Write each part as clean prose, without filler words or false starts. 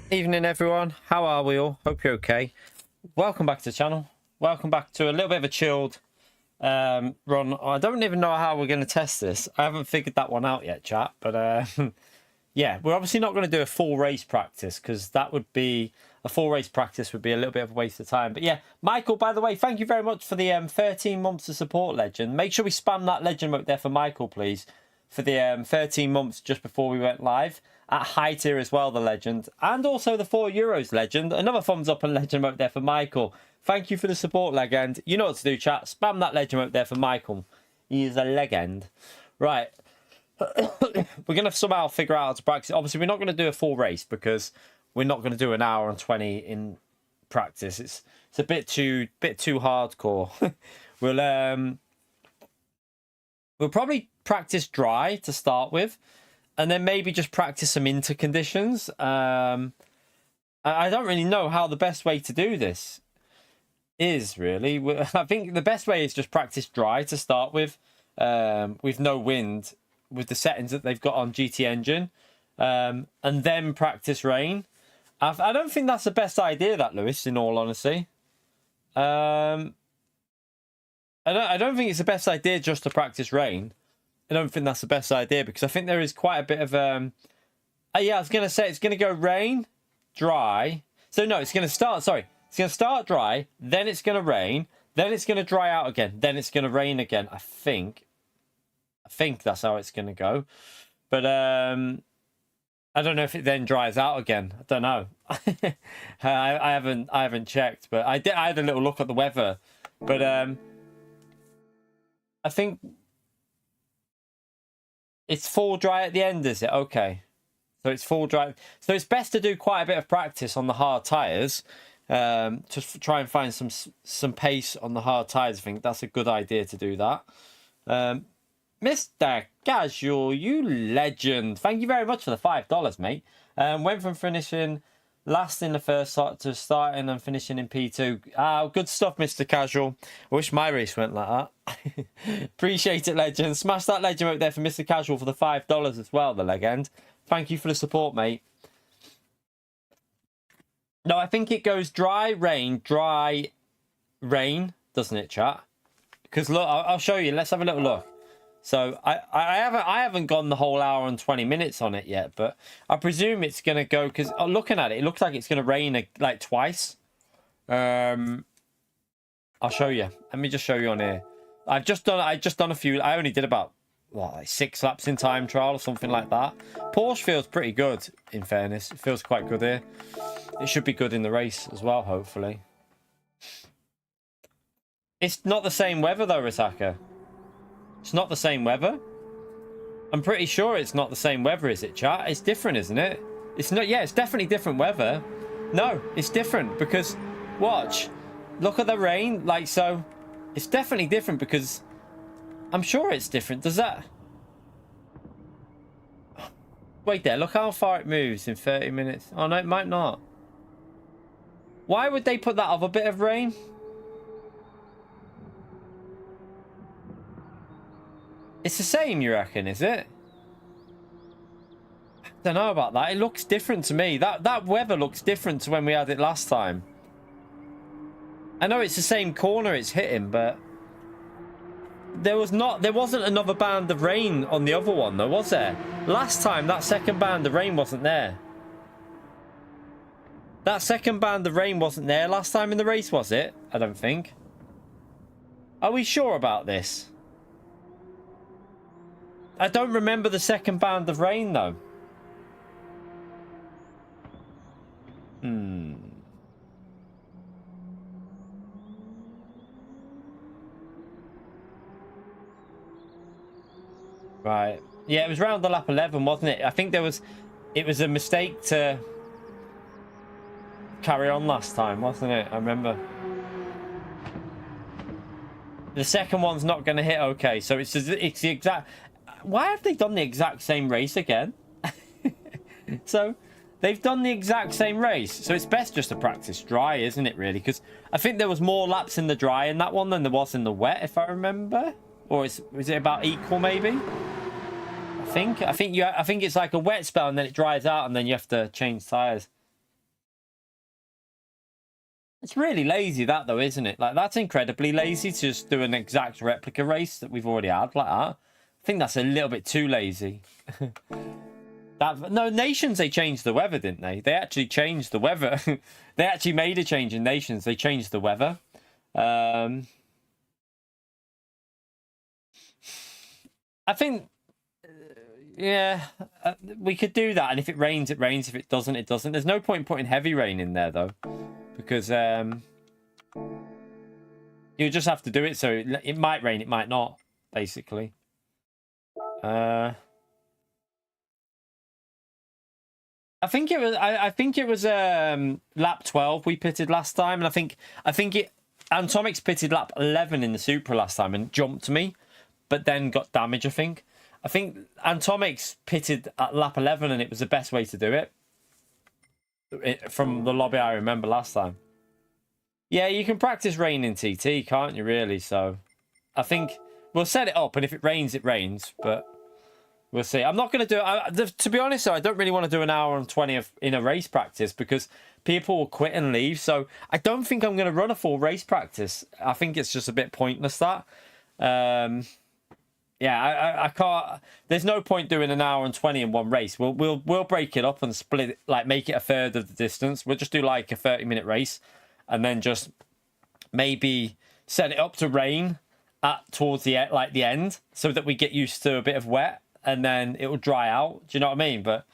Evening everyone, how are we all? Hope you're okay. Welcome back to the channel. Welcome back to a little bit of a chilled run. I don't even know how we're going to test this. I haven't figured that one out yet, chat. But yeah, we're obviously not going to do a full race practice because that would be a full race practice would be a little bit of a waste of time. But yeah, Michael, by the way, thank you very much for the 13 months of support, legend. Make sure we spam that legend vote there for Michael, please, for the 13 months just before we went live. At high tier as well, the legend, and also the €4 legend. Another thumbs up and legend vote there for Michael. Thank you for the support, legend. You know what to do, chat. Spam that legend vote there for Michael. He is a legend. Right. We're going to somehow figure out how to practice. Obviously, we're not going to do a full race because we're not going to do an hour and 20 in practice. It's a bit too hardcore. We'll probably practice dry to start with. And then maybe just practice some interconditions. I don't really know how the best way to do this is, really. I think the best way is just practice dry to start with no wind, with the settings that they've got on GT Engine, and then practice rain. I don't think that's the best idea, that, Lewis, in all honesty. I don't think it's the best idea just to practice rain. I don't think that's the best idea because I think there is quite a bit of yeah, I was gonna say it's gonna go rain, dry. So no, it's gonna start dry, then it's gonna rain, then it's gonna dry out again, then it's gonna rain again. I think that's how it's gonna go. But I don't know if it then dries out again. I don't know. I haven't checked, but I had a little look at the weather. But I think it's full dry at the end, is it? Okay. So it's full dry. So it's best to do quite a bit of practice on the hard tyres to try and find some pace on the hard tyres. I think that's a good idea to do that. Mr. Casual, you legend. Thank you very much for the $5, mate. Went from finishing last in the first to starting and finishing in P2. Good stuff, Mr. Casual. I wish my race went like that. Appreciate it, legend. Smash that legend out there for Mr. Casual for the $5 as well, the legend. Thank you for the support, mate. No, I think it goes dry, rain, doesn't it, chat? Because look, I'll show you. Let's have a little look. So I haven't gone the whole hour and 20 minutes on it yet, but I presume it's gonna go because looking at it, it looks like it's gonna rain like twice. I'll show you. Let me just show you on here. I just done a few. I only did about like 6 laps in time trial or something like that. Porsche feels pretty good, in fairness. It feels quite good here. It should be good in the race as well, hopefully. It's not the same weather though, Ritaka. It's not the same weather. I'm pretty sure it's not the same weather, is it, chat? It's different, isn't it? It's not. Yeah, it's definitely different weather. No, it's different because watch. Look at the rain. Like, so it's definitely different because I'm sure it's different. Does that... Wait there. Look how far it moves in 30 minutes. Oh, no, it might not. Why would they put that other bit of rain? It's the same, you reckon, is it? I don't know about that. It looks different to me. That weather looks different to when we had it last time. I know it's the same corner it's hitting, but there wasn't another band of rain on the other one, though, was there? Last time, that second band of rain wasn't there. That second band of rain wasn't there last time in the race, was it? I don't think. Are we sure about this? I don't remember the second band of rain, though. Right. Yeah, it was around the lap 11, wasn't it? I think it was a mistake to carry on last time, wasn't it? I remember. The second one's not going to hit okay, so it's the exact... Why have they done the exact same race again? So they've done the exact same race, so it's best just to practice dry, isn't it, really? Because I think there was more laps in the dry in that one than there was in the wet, if I remember. Or is it about equal, maybe? I think it's like a wet spell and then it dries out and then you have to change tires. It's really lazy, that, though, isn't it? Like, that's incredibly lazy to just do an exact replica race that we've already had like that. I think that's a little bit too lazy. No, Nations, they changed the weather, didn't they? They actually changed the weather. They actually made a change in Nations. They changed the weather. I think, yeah, we could do that. And if it rains, it rains. If it doesn't, it doesn't. There's no point putting heavy rain in there, though, because you just have to do it. So it might rain, it might not, basically. I think it was. I think it was lap 12 we pitted last time, and I think Antomix pitted lap 11 in the Supra last time and jumped me, but then got damage. I think Antomix pitted at lap 11, and it was the best way to do it. From the lobby I remember last time. Yeah, you can practice rain in TT, can't you? Really? So, I think we'll set it up, and if it rains, it rains. But we'll see. I'm not going to do it. To be honest, though, I don't really want to do an hour and 20 in a race practice because people will quit and leave. So I don't think I'm going to run a full race practice. I think it's just a bit pointless, that. Yeah, I can't. There's no point doing an hour and 20 in one race. We'll break it up and split it, like make it a third of the distance. We'll just do like a 30-minute race, and then just maybe set it up to rain towards the end, so that we get used to a bit of wet. And then it will dry out. Do you know what I mean? But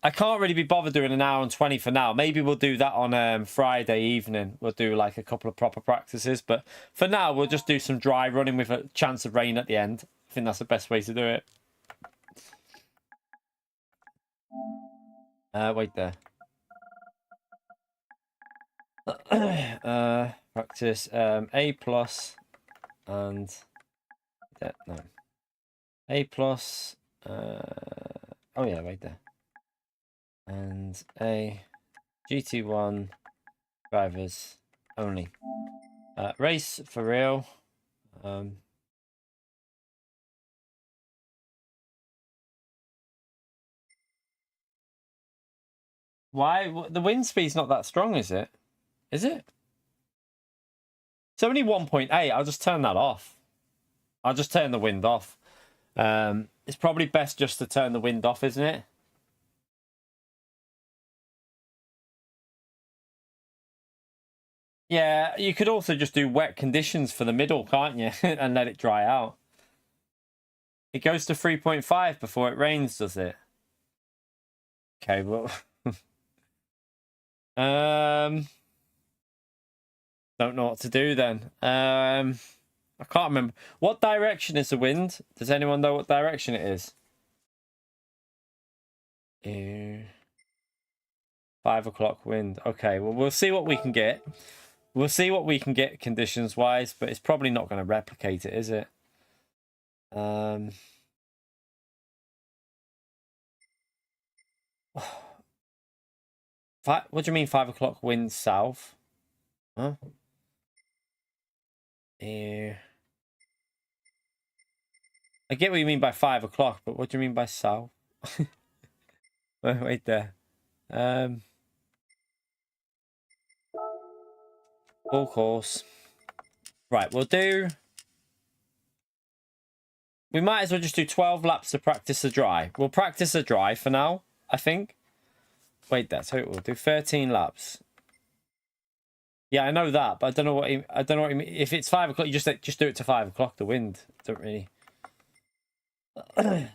I can't really be bothered doing an hour and 20 for now. Maybe we'll do that on Friday evening. We'll do like a couple of proper practices. But for now, we'll just do some dry running with a chance of rain at the end. I think that's the best way to do it. Wait there. Practice A plus and yeah, no. A plus, oh yeah, right there. And A, GT1 drivers only. Race for real. Why? The wind speed's not that strong, is it? Is it? It's only 1.8. I'll just turn that off. I'll just turn the wind off. It's probably best just to turn the wind off, isn't it? Yeah, you could also just do wet conditions for the middle, can't you? And let it dry out. It goes to 3.5 before it rains, does it? Okay, well... don't know what to do then. I can't remember. What direction is the wind? Does anyone know what direction it is? 5 o'clock wind. Okay, well, we'll see what we can get. We'll see what we can get conditions-wise, but it's probably not going to replicate it, is it? What do you mean 5 o'clock wind south? Huh? I get what you mean by 5 o'clock, but what do you mean by south? Wait there. Full course. Right, we'll do... We might as well just do 12 laps to practice the dry. We'll practice the dry for now, I think. Wait, that's how it will do. 13 laps. Yeah, I know that, but I don't know what you mean. If it's 5 o'clock, you just do it to 5 o'clock. The wind don't really.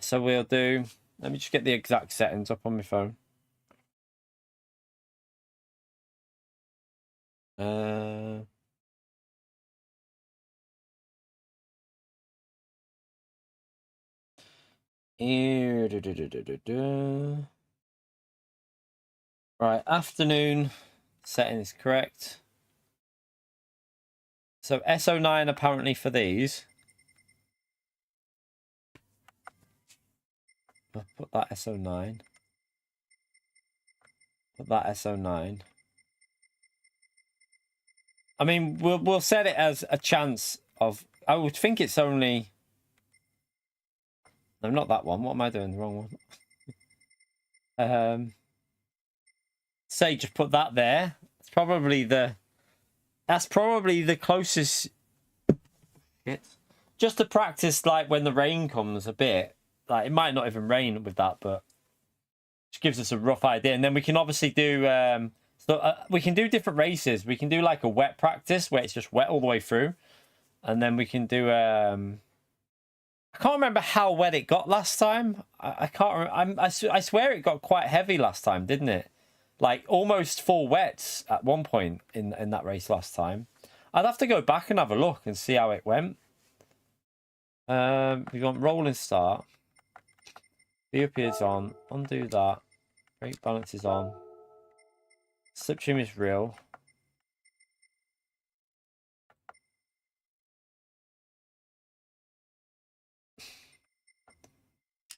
So we'll do. Let me just get the exact settings up on my phone. Right, afternoon setting is correct. So SO9 apparently for these. I'll put that SO9. Put that SO9. I mean, we'll set it as a chance of. I would think it's only. No, not that one. What am I doing? The wrong one. Say just put that there. It's probably the That's probably the closest. Just to practice, like when the rain comes a bit. Like it might not even rain with that, but just gives us a rough idea. And then we can obviously do. We can do different races. We can do like a wet practice where it's just wet all the way through, and then we can do. I can't remember how wet it got last time. I can't. I swear it got quite heavy last time, didn't it? Like almost full wets at one point in that race last time. I'd have to go back and have a look and see how it went. We want rolling start. VOP is on. Undo that. Brake balance is on. Slipstream is real.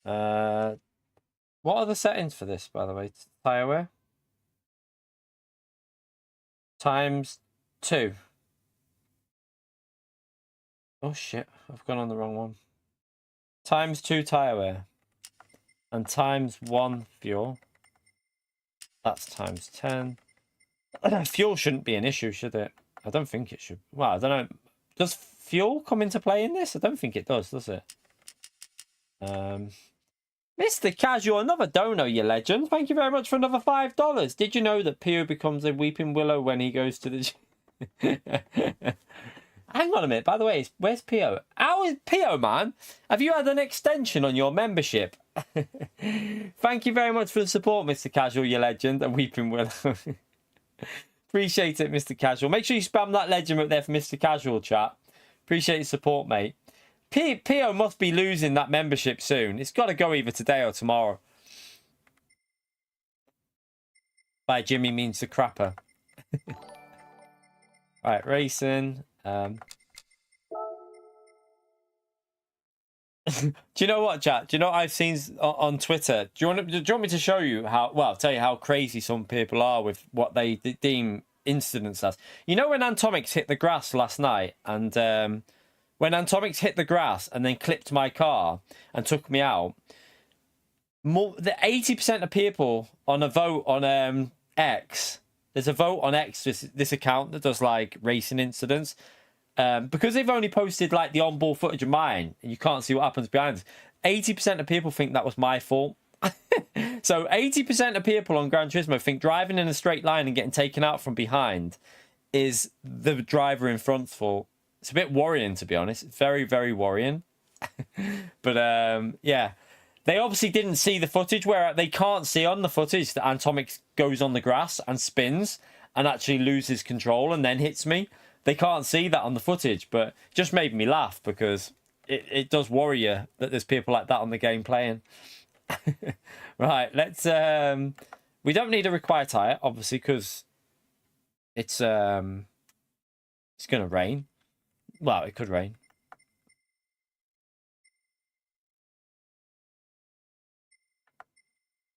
What are the settings for this, by the way? Tire wear? ×2. Oh shit, I've gone on the wrong one. ×2 tire wear. And ×1 fuel. That's ×10. Fuel shouldn't be an issue, should it? I don't think it should. Well, I don't know. Does fuel come into play in this? I don't think it does it? Mr. Casual, another dono, you legend. Thank you very much for another $5. Did you know that Pio becomes a weeping willow when he goes to the... Hang on a minute, by the way, where's Pio? How is Pio, man? Have you had an extension on your membership? Thank you very much for the support, Mr. Casual, you legend, and weeping willow. Appreciate it, Mr. Casual. Make sure you spam that legend up there for Mr. Casual, chat. Appreciate your support, mate. Pio must be losing that membership soon. It's got to go either today or tomorrow. By Jimmy means the crapper. Right, racing. Do you know what, chat? Do you know what I've seen on Twitter? Do you want me to show you how? Well, I'll tell you how crazy some people are with what they deem incidents as. You know when Atomics hit the grass last night, and when Atomics hit the grass and then clipped my car and took me out, the 80% of people on a vote on X. There's a vote on X, this account that does like racing incidents. Because they've only posted like the onboard footage of mine and you can't see what happens behind us, 80% of people think that was my fault. So 80% of people on Gran Turismo think driving in a straight line and getting taken out from behind is the driver in front's fault. It's a bit worrying, to be honest. It's very, very worrying. But yeah, they obviously didn't see the footage where they can't see on the footage that Atomics goes on the grass and spins and actually loses control and then hits me. They can't see that on the footage, but it just made me laugh because it does worry you that there's people like that on the game playing. Right, let's... we don't need a require tyre, obviously, because it's going to rain. Well, it could rain.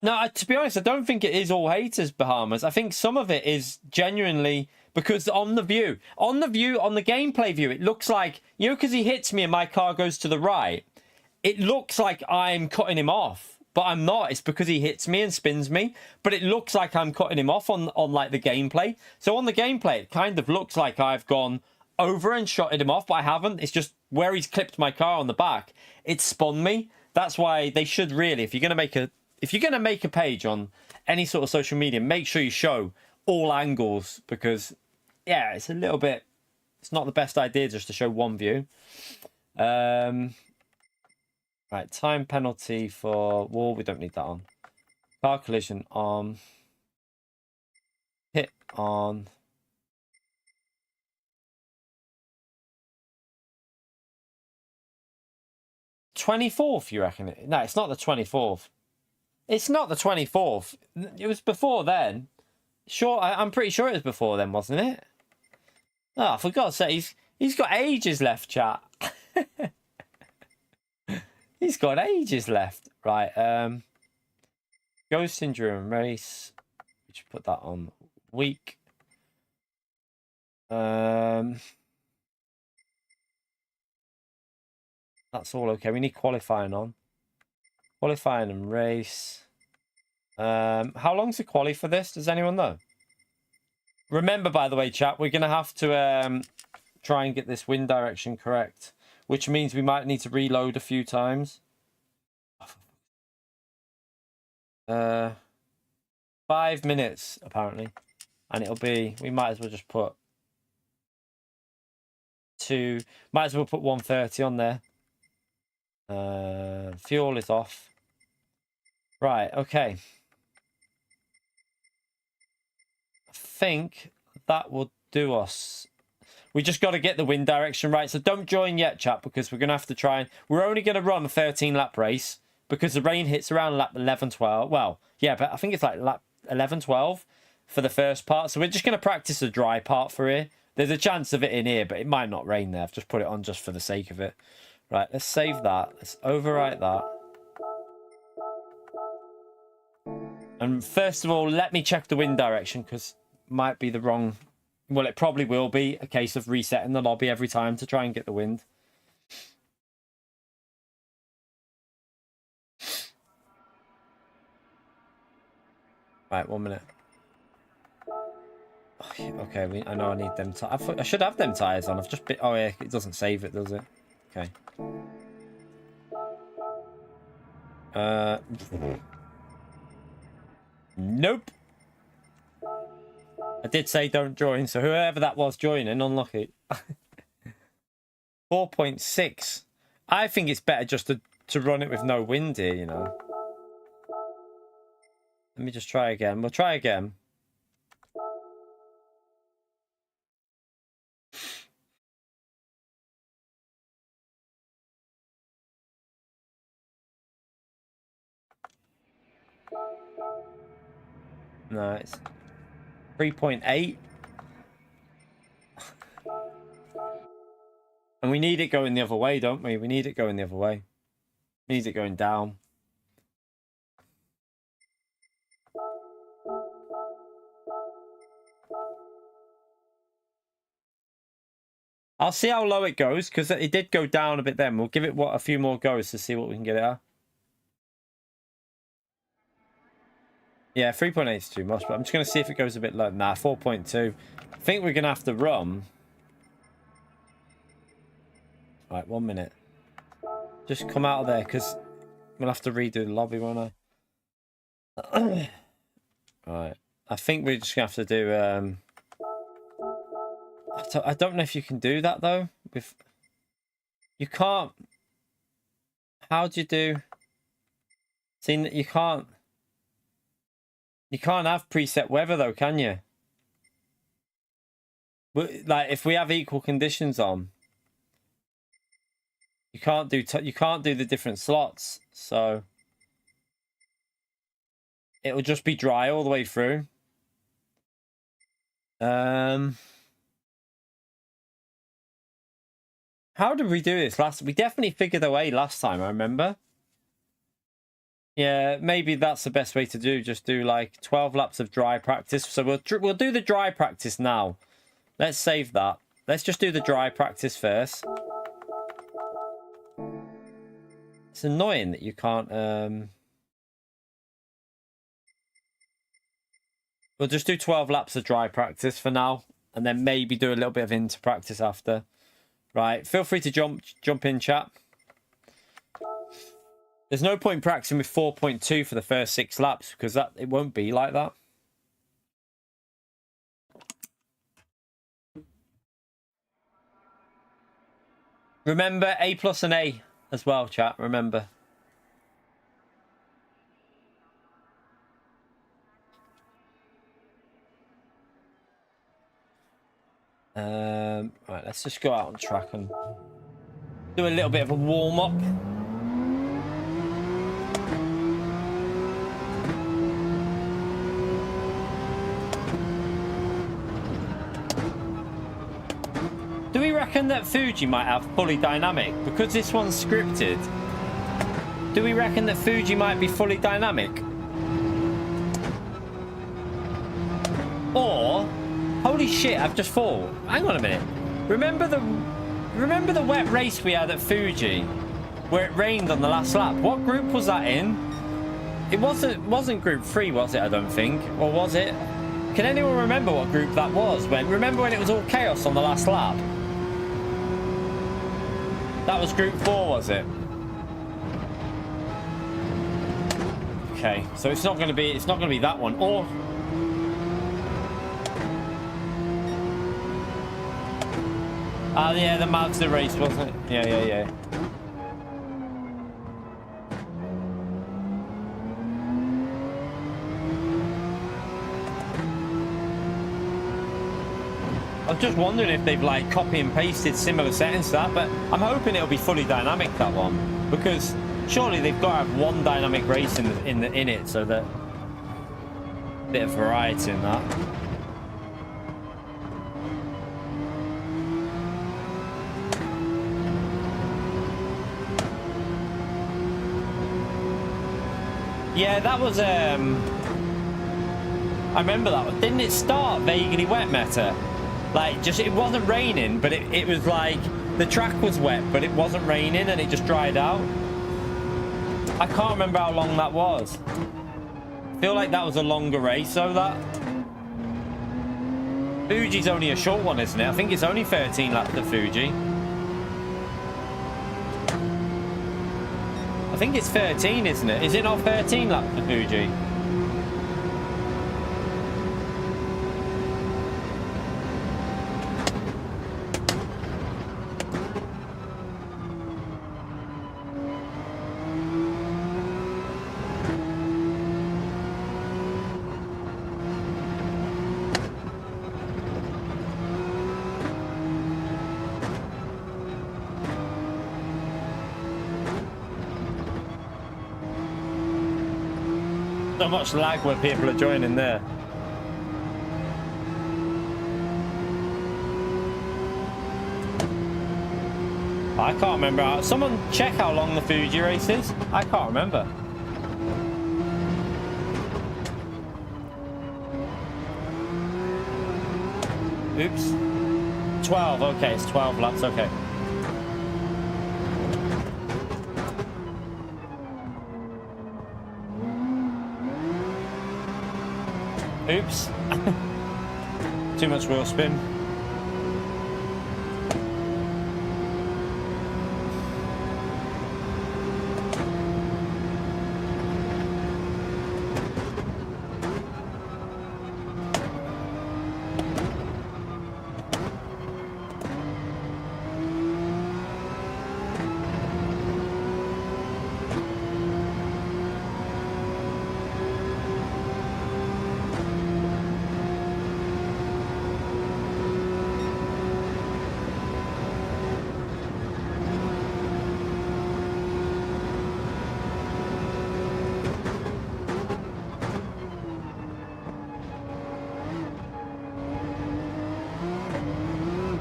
No, to be honest, I don't think it is all haters, Bahamas. I think some of it is genuinely... Because on the gameplay view, it looks like, you know, because he hits me and my car goes to the right, it looks like I'm cutting him off, but I'm not. It's because he hits me and spins me, but it looks like I'm cutting him off on like the gameplay. So on the gameplay, it kind of looks like I've gone over and shotted him off, but I haven't. It's just where he's clipped my car on the back, it spun me. That's why they should really, if you're going to make a page on any sort of social media, make sure you show all angles, because yeah, it's a little bit, it's not the best idea just to show one view. Right, time penalty for wall, we don't need that on. Car collision on. Hit on. #24th, you reckon? No, it's not the 24th. It's not the 24th. It was before then. Sure, I'm pretty sure it was before then, wasn't it? Oh, for God's sake, he's got ages left, chat. He's got ages left. Right, Ghost Endurance Race. We should put that on week. That's all okay. We need qualifying on. Qualifying and race. How long's the quali for this? Does anyone know? Remember, by the way, chat, we're going to have to try and get this wind direction correct, which means we might need to reload a few times. 5 minutes, apparently. And it'll be, we might as well just put might as well put 130 on there. Fuel is off. Right, okay. I think that will do us. We just got to get the wind direction right. So don't join yet, chat, because we're going to have to try and... We're only going to run a 13-lap race because the rain hits around lap 11, 12. Well, yeah, but I think it's like lap 11, 12 for the first part. So we're just going to practice the dry part for here. There's a chance of it in here, but it might not rain there. I've just put it on just for the sake of it. Right, let's save that. Let's overwrite that. And first of all, let me check the wind direction because it might be the wrong... Well, it probably will be a case of resetting the lobby every time to try and get the wind. Right, 1 minute. Okay, I know I need them. I should have them tires on. I've just been... Oh yeah, it doesn't save it, does it? Okay. Nope. I did say don't join, so whoever that was joining, unlucky. 4.6. I think it's better just to run it with no wind here, you know. Let me just try again. We'll try again. Nice. 3.8. And we need it going the other way, don't we? We need it going the other way. We need it going down. I'll see how low it goes, because it did go down a bit then. We'll give it a few more goes to see what we can get it at. Yeah, 3.8 is too much, but I'm just going to see if it goes a bit low. Nah, 4.2. I think we're going to have to run. Right, 1 minute. Just come out of there, because we'll have to redo the lobby, won't I? Right. I think we're just going to have to do... I don't know if you can do that, though. You can't... How do you do... See, you can't... You can't have preset weather, though, can you? Like, if we have equal conditions on, you can't do the different slots. So it will just be dry all the way through. How did we do this we definitely figured a way last time, I remember. Yeah, maybe that's the best way to do. Just do like 12 laps of dry practice. So we'll do the dry practice now. Let's save that. Let's just do the dry practice first. It's annoying that you can't... We'll just do 12 laps of dry practice for now. And then maybe do a little bit of inter practice after. Right, feel free to jump in, chat. There's no point practicing with 4.2 for the first 6 laps because it won't be like that. Remember A plus and A as well, chat. Remember. Right, let's just go out on track and do a little bit of a warm up. Do we reckon that Fuji might have fully dynamic? Because this one's scripted. Do we reckon that Fuji might be fully dynamic? Or... Holy shit, I've just thought. Hang on a minute. Remember the wet race we had at Fuji? Where it rained on the last lap? What group was that in? It wasn't group 3, was it? I don't think. Or was it? Can anyone remember what group that was? Remember when it was all chaos on the last lap? That was group 4, was it? Okay, so it's not going to be that one. Or yeah, the Mazda race, wasn't it? Yeah. I'm just wondering if they've like copy and pasted similar settings to that, but I'm hoping it'll be fully dynamic, that one, because surely they've got to have one dynamic race in it, so that a bit of variety in that. Yeah, that was I remember that one. Didn't it start vaguely wet, Meta? Like, just, it wasn't raining, but it was like the track was wet, but it wasn't raining, and it just dried out. I can't remember how long that was. I feel like that was a longer race, so that Fuji's only a short one, isn't it? I think it's only 13 laps at Fuji. I think it's 13, isn't it? Is it not 13 laps at Fuji? So much lag where people are joining there. I can't remember. Someone check how long the Fuji race is. I can't remember. Oops. 12. Okay, it's 12 laps. Okay. Oops. Too much wheel spin.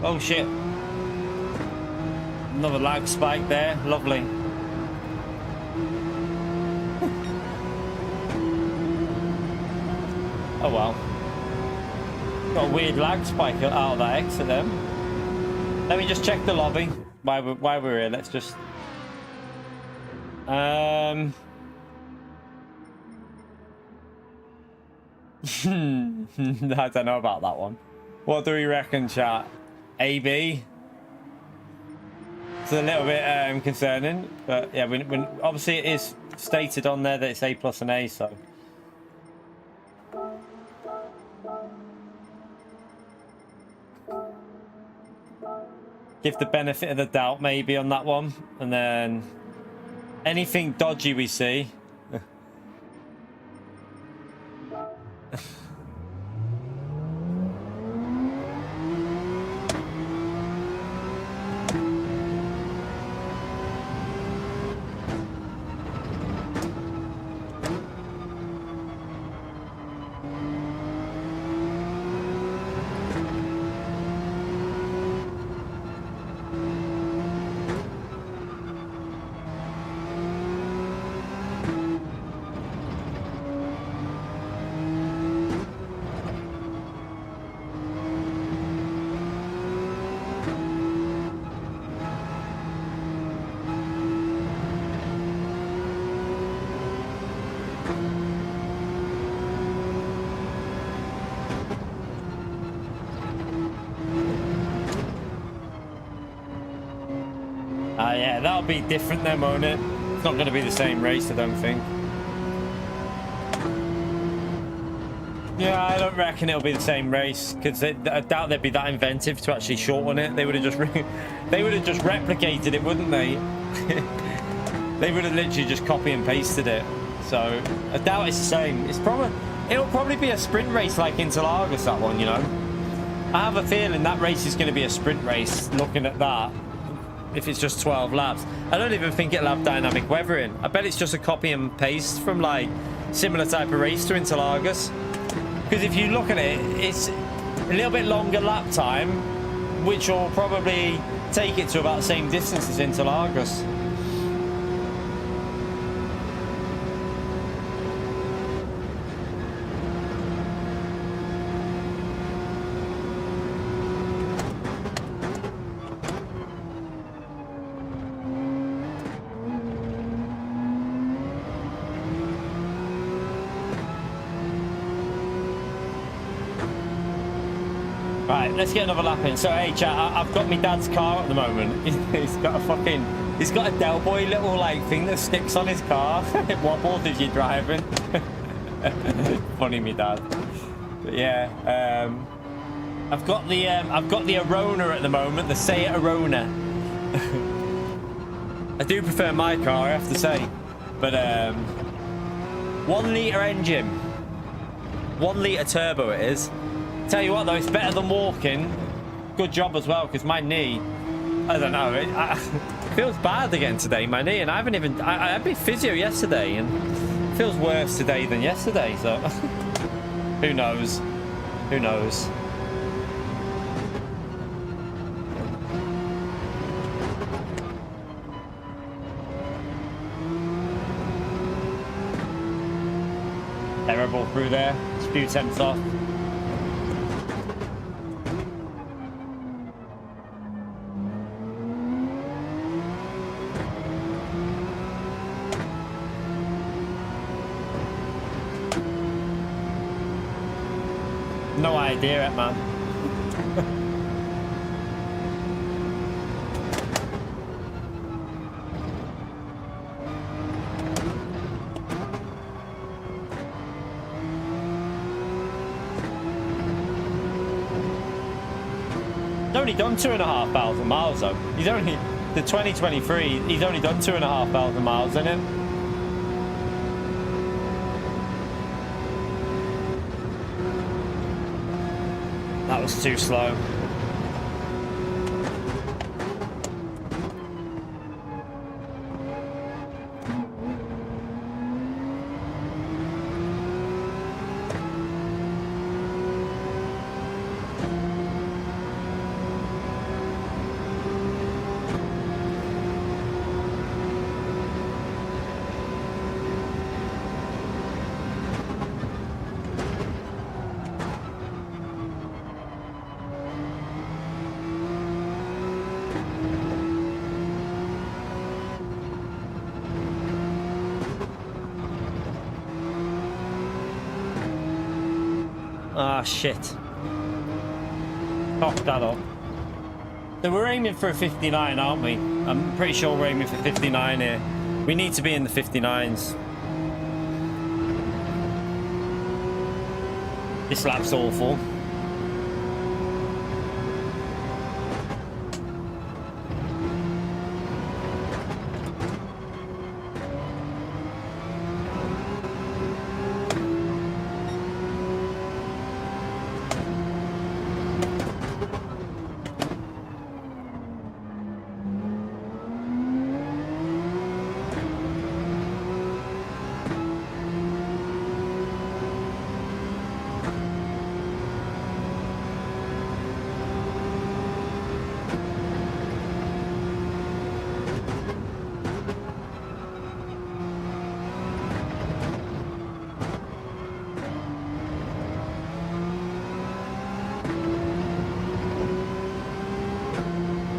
Oh shit. Another lag spike there. Lovely. Oh well. Got a weird lag spike out of that exit then. Let me just check the lobby while we're here. Let's just I don't know about that one. What do we reckon, chat? AB? It's a little bit concerning, but yeah, when obviously it is stated on there that it's A plus and A, so give the benefit of the doubt maybe on that one, and then anything dodgy we see. Yeah, that'll be different then, won't it? It's not going to be the same race, I don't think. Yeah, I don't reckon it'll be the same race, because I doubt they'd be that inventive to actually shorten it. They would have just replicated it, wouldn't they? They would have literally just copy and pasted it. So I doubt it's the same. It'll probably be a sprint race like Interlagos, that one, you know. I have a feeling that race is going to be a sprint race. Looking at that, if it's just 12 laps, I don't even think it'll have dynamic weathering. I bet it's just a copy and paste from like similar type of race to Interlagos. Because if you look at it, it's a little bit longer lap time, which will probably take it to about the same distance as Interlagos. Right, let's get another lap in. So, hey, chat, I've got my dad's car at the moment. He's got a Del Boy little, like, thing that sticks on his car. It wobbles if you're driving. Funny, me dad. But, yeah, I've got the Arona at the moment, the Seat Arona. I do prefer my car, I have to say. But, 1 litre engine. 1 litre turbo it is. Tell you what though, it's better than walking. Good job as well, because my knee, I don't know, it feels bad again today, my knee, and I had my physio yesterday, and it feels worse today than yesterday, so who knows? Who knows? Terrible through there, it's a few tenths off. No idea, it, man. He's only done 2,500 miles though. He's only the 2023. He's only done 2,500 miles in it. That was too slow. Ah, shit. Fuck that up. So we're aiming for a 59, aren't we? I'm pretty sure we're aiming for 59 here. We need to be in the 59s. This lap's awful.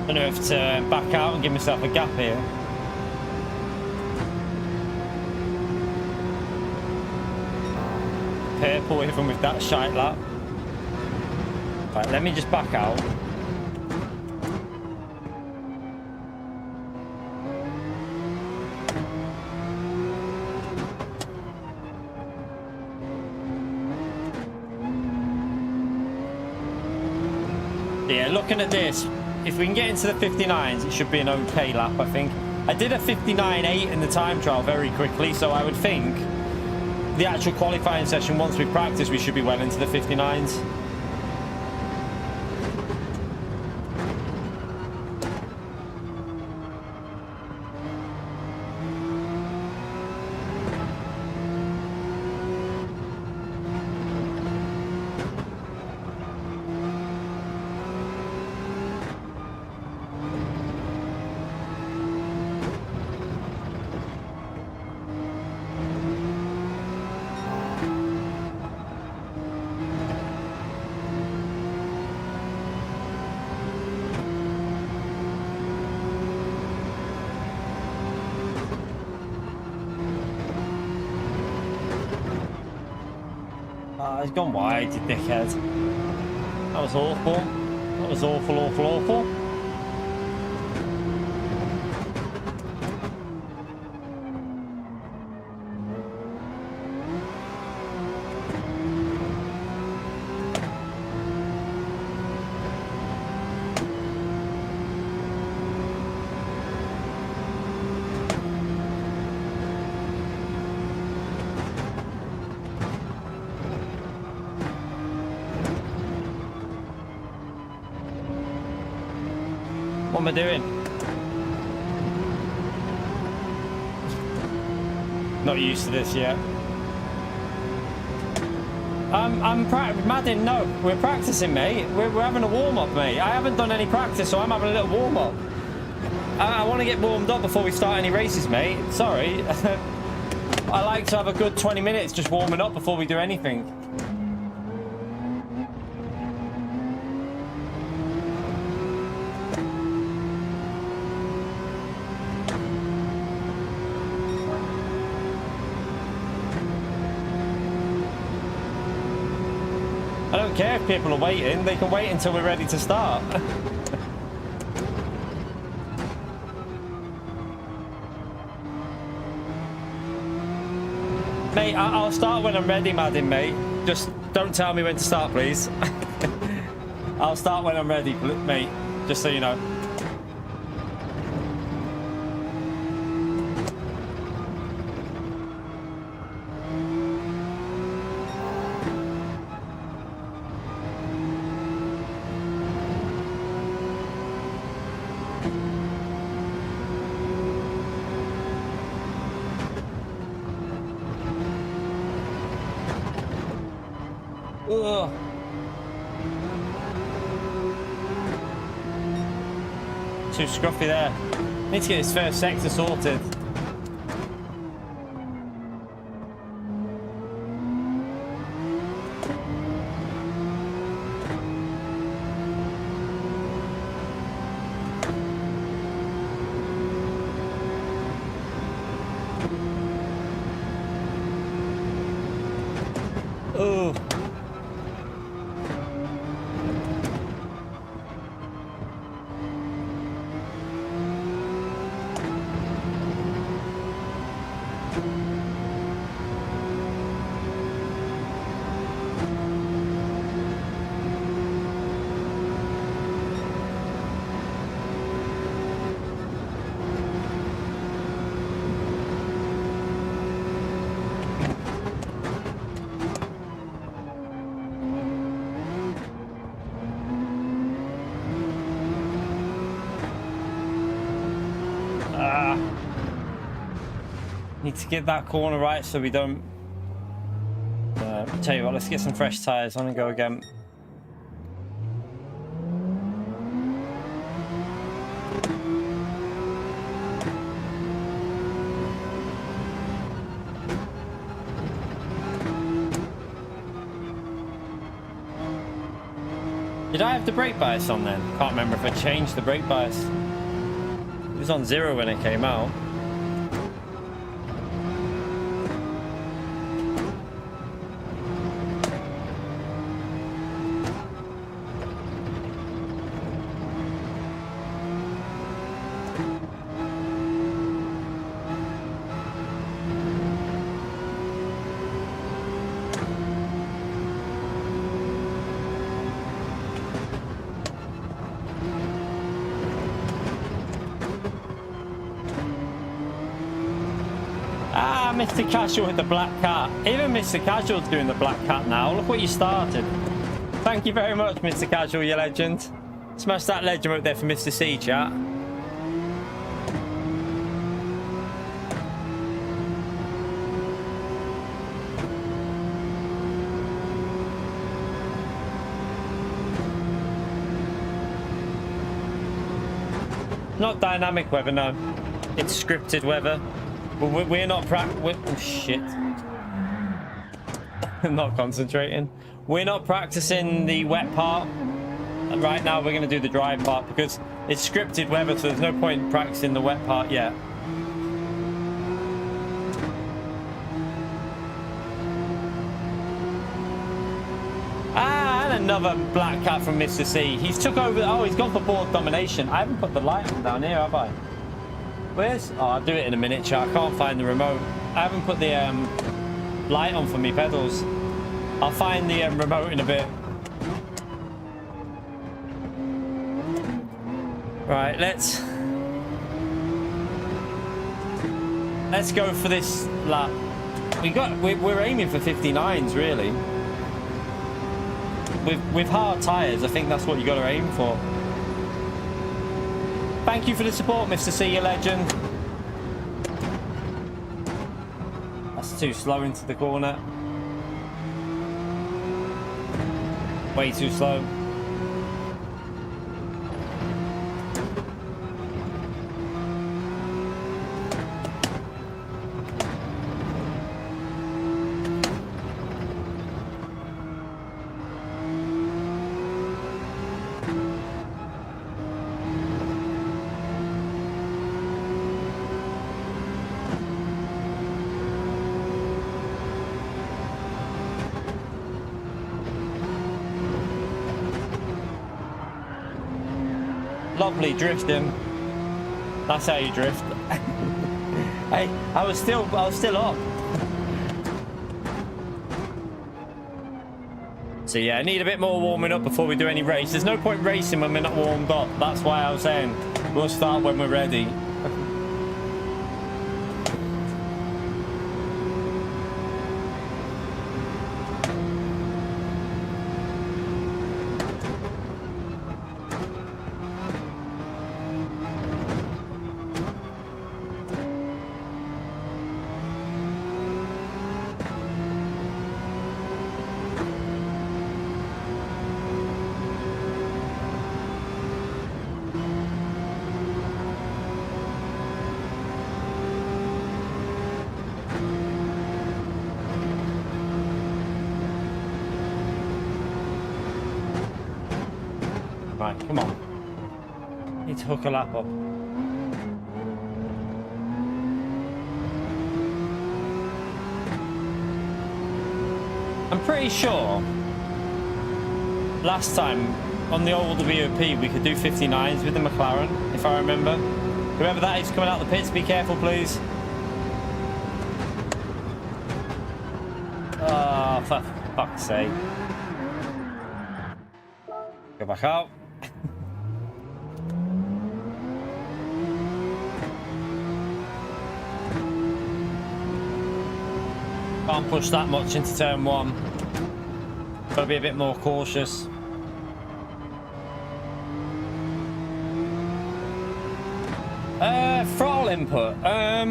I don't know if to back out and give myself a gap here. Purple even with that shite lap. Right, let me just back out. Yeah, looking at this, if we can get into the 59s, it should be an okay lap, I think. I did a 59.8 in the time trial very quickly, so I would think the actual qualifying session, once we practice, we should be well into the 59s. He's gone wide, you dickhead. That was awful. That was awful, awful, awful. What am I doing? Not used to this yet. Madden, no, we're practicing, mate. We're having a warm-up, mate. I haven't done any practice, so I'm having a little warm-up. I want to get warmed up before we start any races, mate. Sorry. I like to have a good 20 minutes just warming up before we do anything. I don't care if people are waiting, they can wait until we're ready to start. Mate, I'll start when I'm ready, Madden, mate. Just don't tell me when to start, please. I'll start when I'm ready, mate, just so you know. Ugh. Too scruffy there. Need to get this first sector sorted. Oh. Need to get that corner right so we don't... tell you what, let's get some fresh tyres on and go again. Did I have the brake bias on then? Can't remember if I changed the brake bias. It was on 0 when it came out. Ah, Mr. Casual with the black cat. Even Mr. Casual's doing the black cat now. Look what you started. Thank you very much, Mr. Casual, you legend. Smash that legend out there for Mr. C, chat. Not dynamic weather, no. It's scripted weather. We're not oh shit. I'm not concentrating. We're not practicing the wet part. And right now we're going to do the dry part because it's scripted weather, so there's no point in practicing the wet part yet. Another black cat from Mr. C. He's took over. Oh, he's gone for board domination. I haven't put the light on down here, have I? Where's? Oh, I'll do it in a minute, chat. I can't find the remote. I haven't put the light on for me pedals. I'll find the remote in a bit. Right, let's go for this lap. We're aiming for 59s, really. With hard tyres, I think that's what you got to aim for. Thank you for the support, Mr. C, you legend. That's too slow into the corner. Way too slow. Lovely drifting. That's how you drift. Hey, I was still up. So yeah, I need a bit more warming up before we do any race. There's no point racing when we're not warmed up. That's why I was saying we'll start when we're ready. Right, come on. Need to hook a lap up. I'm pretty sure last time on the old VOP we could do 59s with the McLaren, if I remember. Whoever that is coming out the pits, be careful please. Oh, for fuck's sake. Go back out. Can't push that much into turn one. Gotta be a bit more cautious. Throttle input. I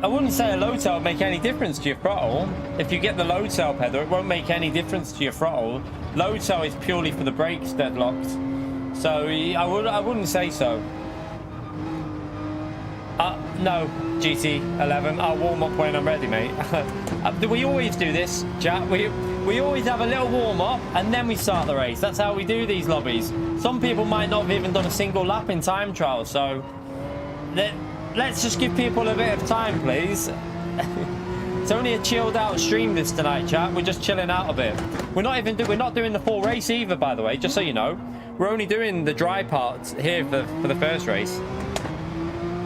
wouldn't say a low tail would make any difference to your throttle. If you get the low tail pedal, it won't make any difference to your throttle. Low tail is purely for the brakes deadlocked. So I wouldn't say so. No, GT11. I'll warm up when I'm ready, mate. We always do this, chat. We always have a little warm up and then we start the race. That's how we do these lobbies. Some people might not have even done a single lap in time trial, so let's just give people a bit of time, please. It's only a chilled out stream this tonight, chat. We're just chilling out a bit. We're not doing the full race either, by the way, just so you know. We're only doing the dry parts here for the first race.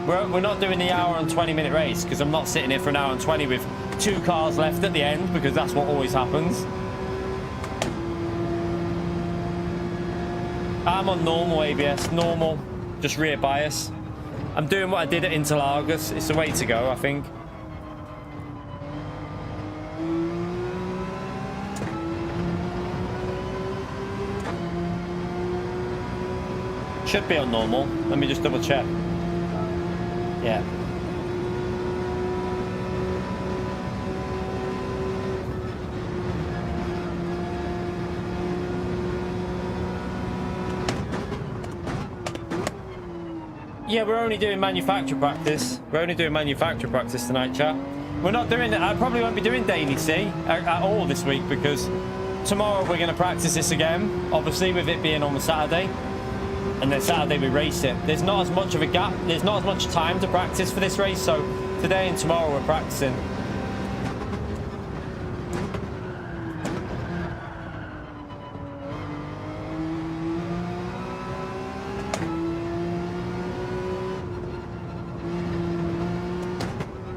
We're not doing the hour and 20-minute race because I'm not sitting here for an hour and 20 with 2 cars left at the end, because that's what always happens. I'm on normal ABS, normal, just rear bias. I'm doing what I did at Interlagos. It's the way to go, I think. Should be on normal. Let me just double check. Yeah. Yeah, we're only doing manufacturer practice. We're only doing manufacturer practice tonight, chat. We're not doing it. I probably won't be doing daily C at all this week because tomorrow we're going to practice this again. Obviously, with it being on the Saturday. And then Saturday we race it. There's not as much of a gap. There's not as much time to practice for this race. So today and tomorrow we're practicing.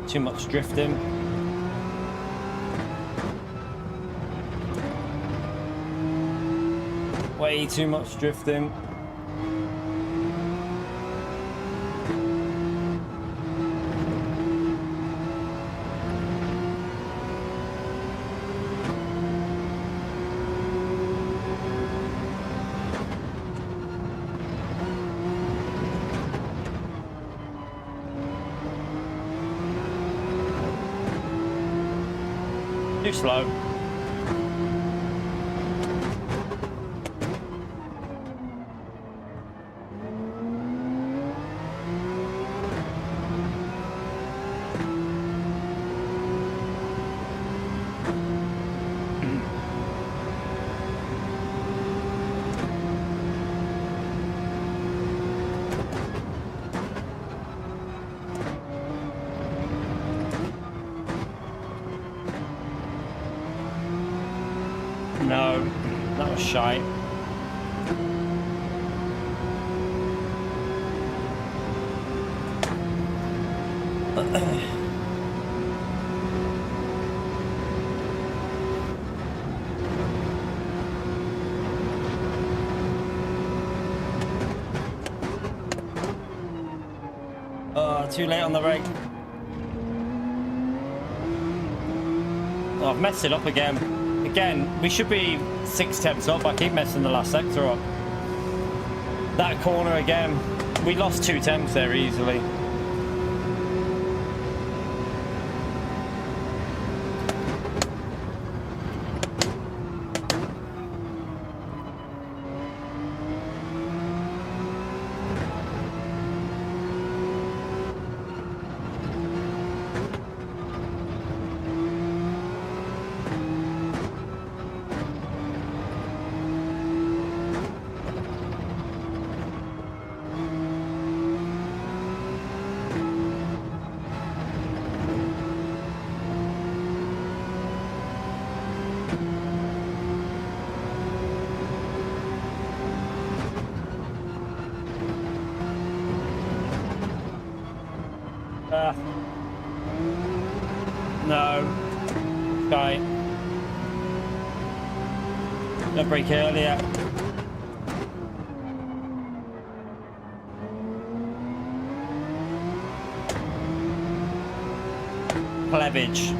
Too much drifting. Way too much drifting. Too slow. No, that was shite. Oh, too late on the brake. Oh, I've messed it up again. Again, we should be 6 tenths up. I keep messing the last sector up. That corner again. We lost 2 tenths there easily. No. Right. Don't brake earlier. Cleavage.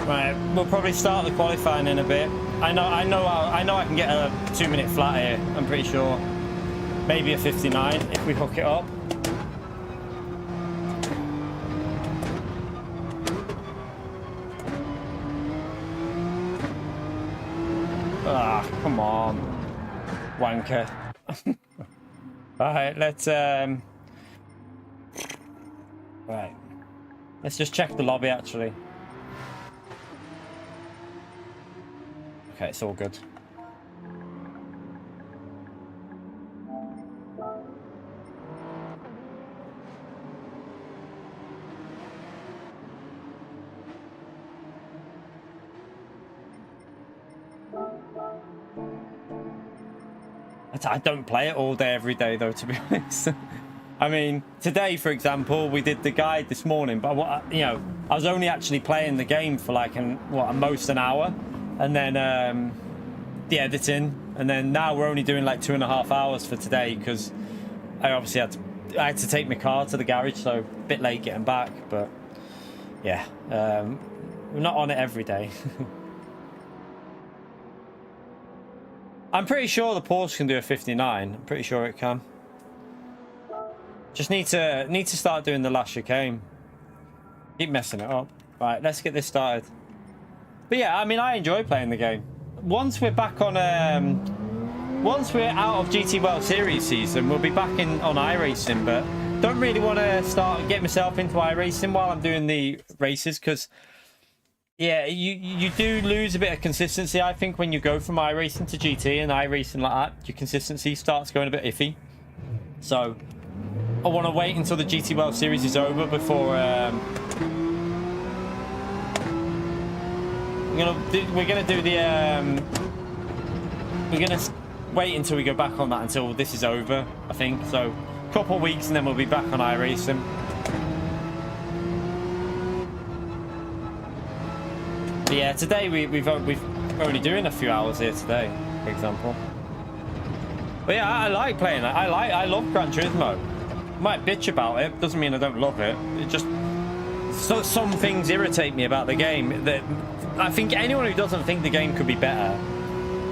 Right, we'll probably start the qualifying in a bit. I know I can get a 2-minute flat here, I'm pretty sure. Maybe a 59 if we hook it up. Ah, come on. Wanker. Alright, let's right. Let's just check the lobby actually. Okay, it's all good. I don't play it all day, every day, though, to be honest. I mean, today, for example, we did the guide this morning, but you know, I was only actually playing the game for like most an hour, and then the editing, and then now we're only doing like 2.5 hours for today because I obviously had to I had to take my car to the garage, so a bit late getting back. But yeah, we're not on it every day. I'm pretty sure the Porsche can do a 59. I'm pretty sure it can. Just need to start doing the last chicane. Keep messing it up. Right, let's get this started. But yeah, I mean, I enjoy playing the game. Once we're back on, once we're out of GT World Series season, we'll be back on iRacing. But don't really want to get myself into iRacing while I'm doing the races, because yeah, you do lose a bit of consistency, I think, when you go from iRacing to GT and iRacing like that. Your consistency starts going a bit iffy. So I want to wait until the GT World Series is over before we're gonna wait until we go back on that until this is over, I think. So a couple of weeks and then we'll be back on iRacing. But yeah, today we've only doing a few hours here today, for example. But yeah, I like playing it. I love Gran Turismo. Might bitch about it, doesn't mean I don't love it. It just some things irritate me about the game. That I think anyone who doesn't think the game could be better,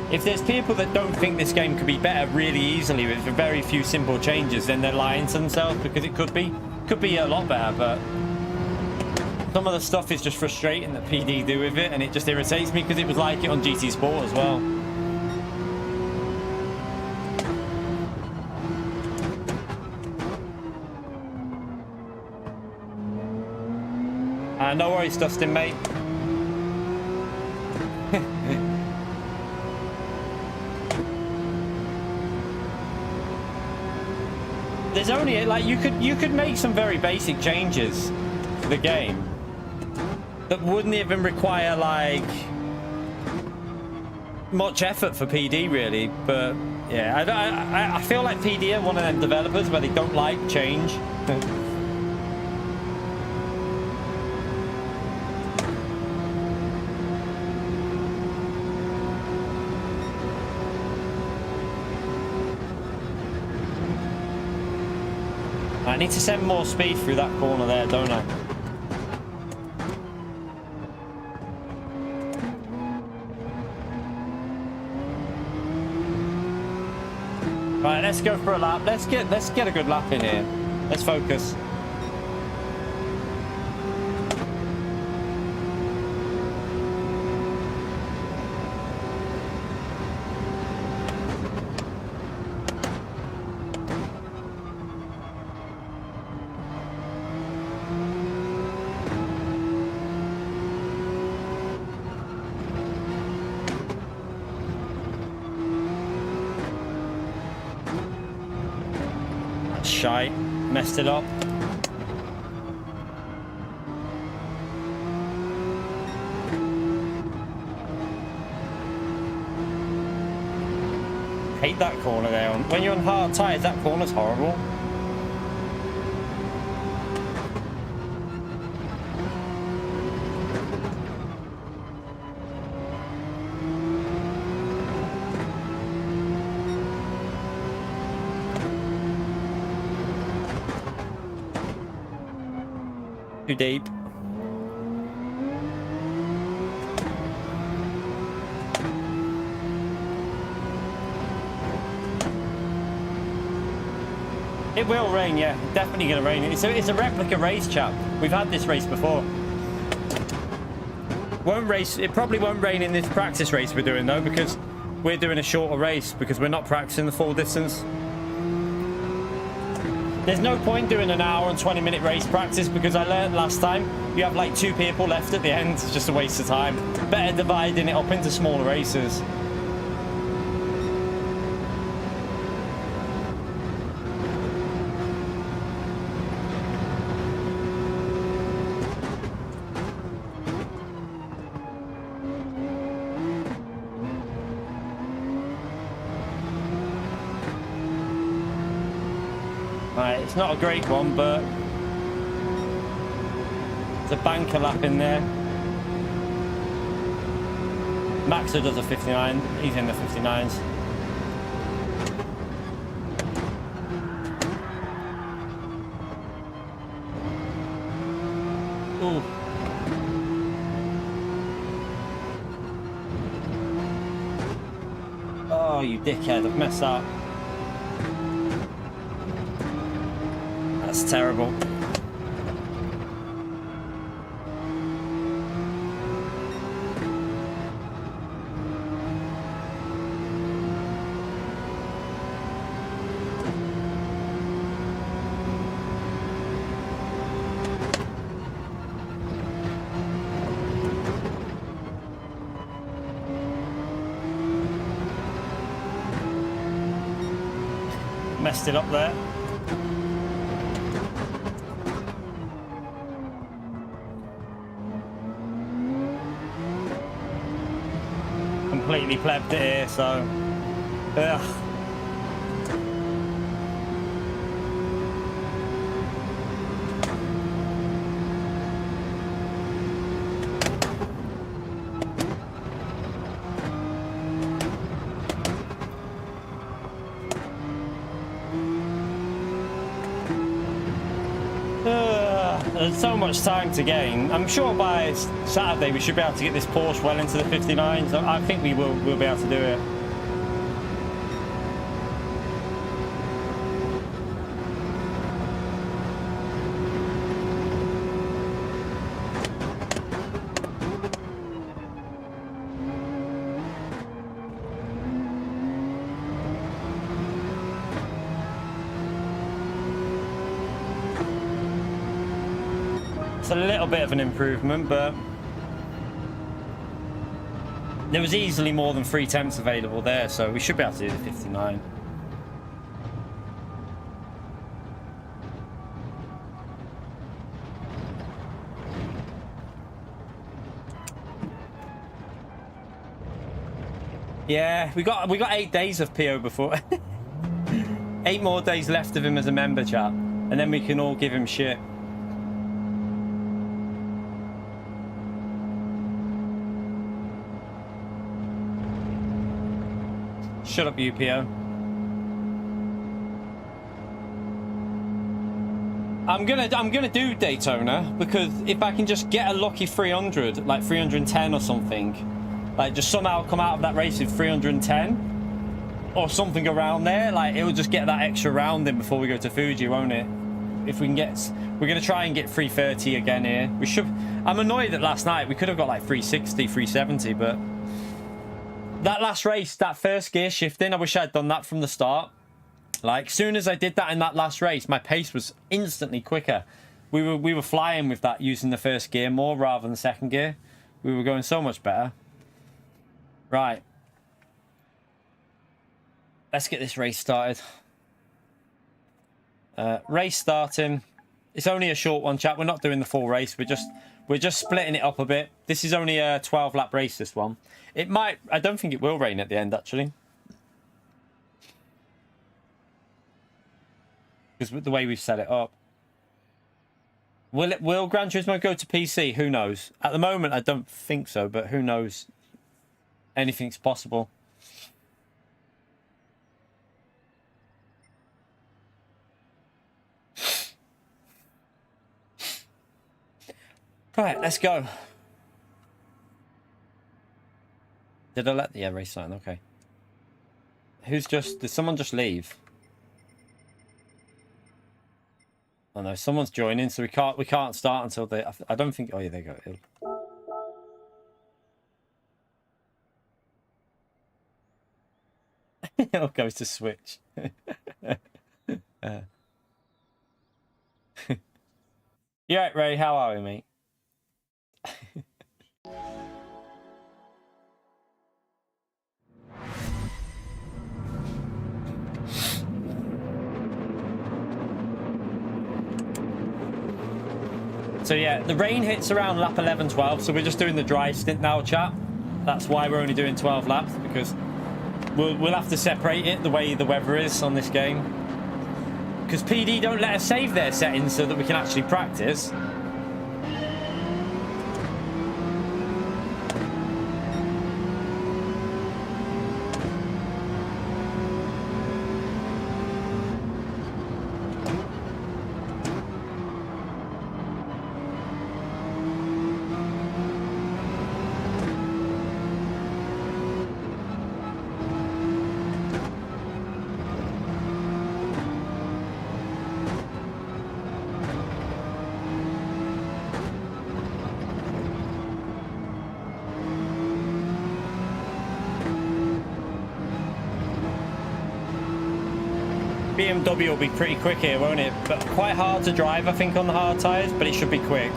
if there's people that don't think this game could be better really easily with very few simple changes, then they're lying to themselves, because it could be a lot better. But some of the stuff is just frustrating that PD do with it, and it just irritates me because it was like it on GT Sport as well. No worries, Dustin, mate. There's only like you could make some very basic changes to the game that wouldn't even require like much effort for PD, really. But yeah, I feel like PD are one of them developers where they don't like change. I need to send more speed through that corner there, don't I? Right, let's go for a lap. Let's get a good lap in here. Let's focus. Shite, messed it up. Hate that corner there. When you're on hard tyres, that corner's horrible. Too deep. It will rain, yeah. Definitely gonna rain. It's a replica race, chap. We've had this race before. It probably won't rain in this practice race we're doing though, because we're doing a shorter race because we're not practicing the full distance. There's no point doing an hour and 20-minute race practice, because I learned last time you have like 2 people left at the end. It's just a waste of time. Better dividing it up into smaller races. Right, it's not a great one, but there's a banker lap in there. Maxer does a 59, he's in the 59s. dickhead. I've messed up. That's terrible. Messed it up there. Completely plebbed it here, so ugh. There's so much time to gain. I'm sure by Saturday we should be able to get this Porsche well into the 59s. So I think we'll be able to do it. It's a little bit of an improvement, but there was easily more than 3 temps available there, so we should be able to do the 59. Yeah, we got 8 days of PO before. 8 more days left of him as a member, chat, and then we can all give him shit. Shut up, UPO. I'm gonna do Daytona because if I can just get a lucky 300, like 310 or something, like just somehow come out of that race with 310 or something around there, like it will just get that extra round in before we go to Fuji, won't it? If we can get, we're gonna try and get 330 again here. We should. I'm annoyed that last night we could have got like 360, 370, but. That last race, that first gear shifting, I wish I'd done that from the start. Like, soon as I did that in that last race, my pace was instantly quicker. We were flying with that, using the first gear more rather than the second gear. We were going so much better. Right. Let's get this race started. Race starting. It's only a short one, chat. We're not doing the full race. We're just splitting it up a bit. This is only a 12-lap race, this one. It might... I don't think it will rain at the end, actually. Because with the way we've set it up. Will Gran Turismo go to PC? Who knows? At the moment, I don't think so, but who knows? Anything's possible. Right, let's go. Did I let the race sign? Okay. Did someone just leave? Oh no, someone's joining, so we can't start until they. I don't think. Oh yeah, there you go. It goes to switch. You right, Ray? How are we, mate? So yeah, the rain hits around lap 11, 12, so we're just doing the dry stint now, chat. That's why we're only doing 12 laps, because we'll have to separate it the way the weather is on this game. Because PD don't let us save their settings so that we can actually practice. BMW will be pretty quick here, won't it? But quite hard to drive, I think, on the hard tyres, but it should be quick.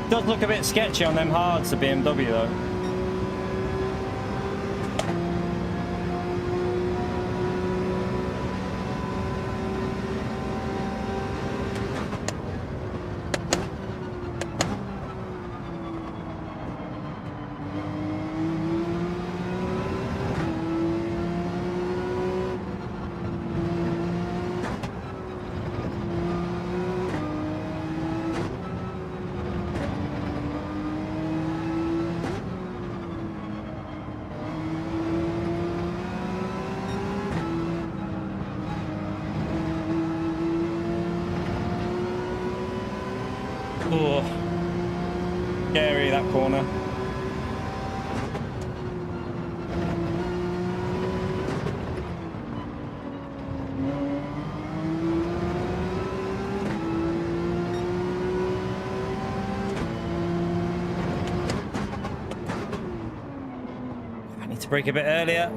Does look a bit sketchy on them hards, the BMW though. Oh, scary that corner. I need to brake a bit earlier.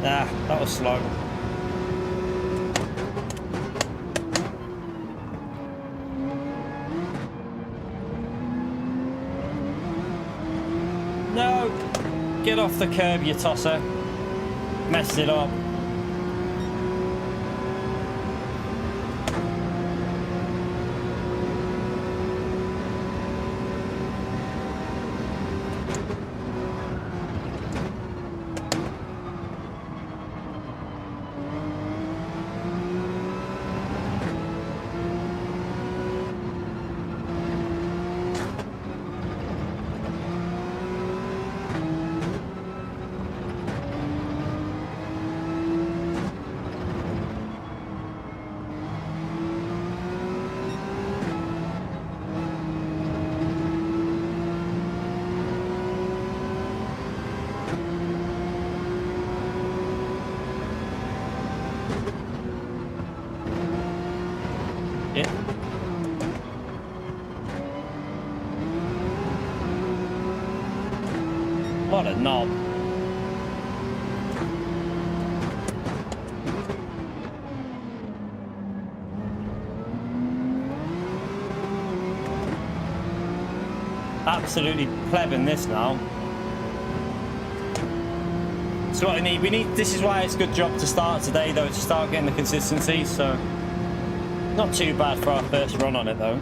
Ah, that was slow. No! Get off the curb, you tosser. Messed it up. What a knob. Absolutely plebbing this now. So what we need, this is why it's a good job to start today though, to start getting the consistency, so not too bad for our first run on it though.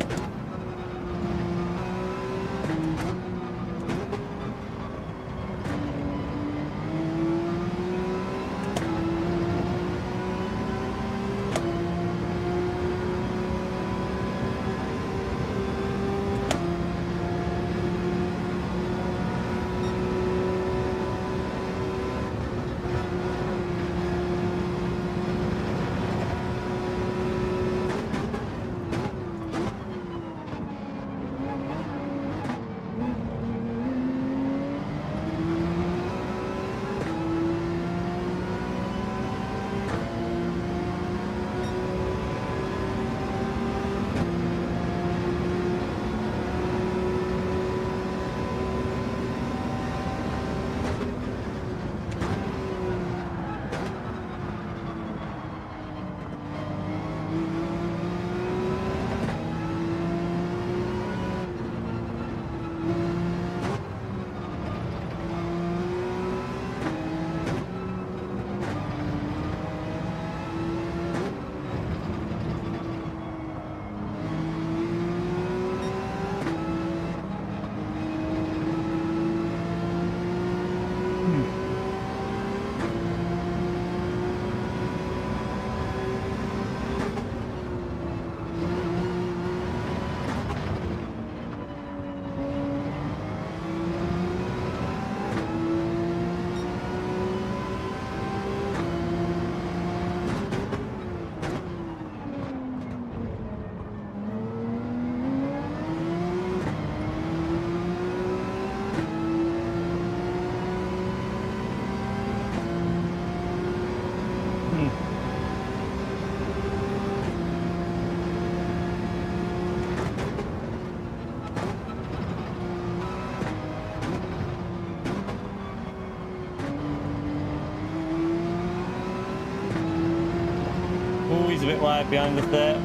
a bit wide behind the third.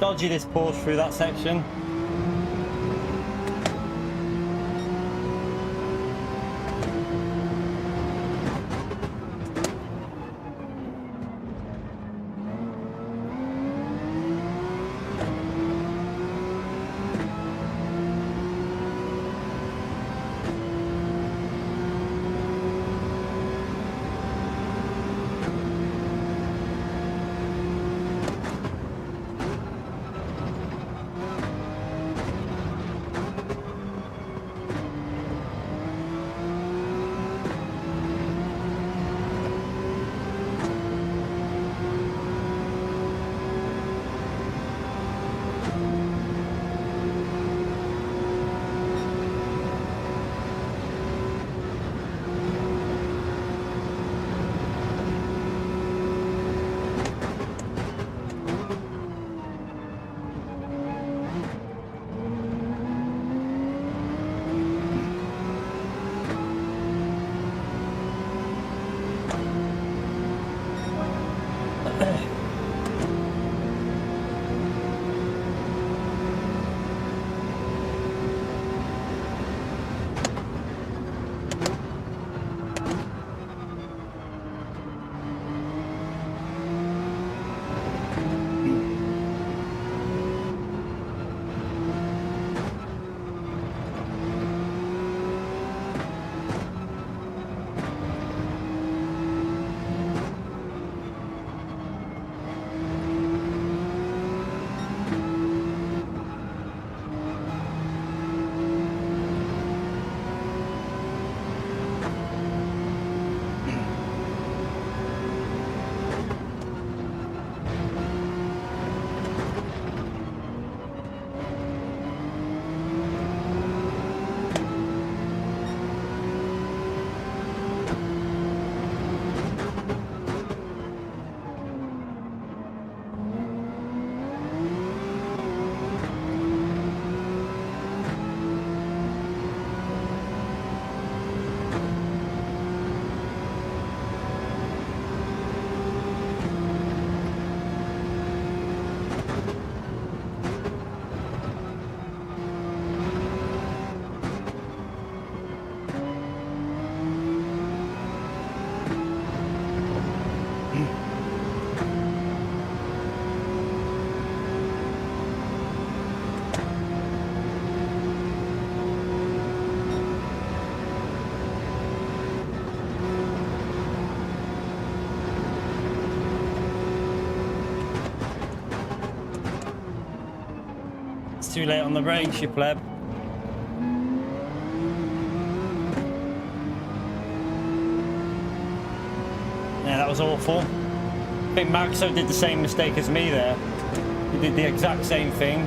Dodgy this Porsche through that section. It's too late on the brakes, you pleb. Yeah, that was awful. I think Maxo did the same mistake as me there. He did the exact same thing.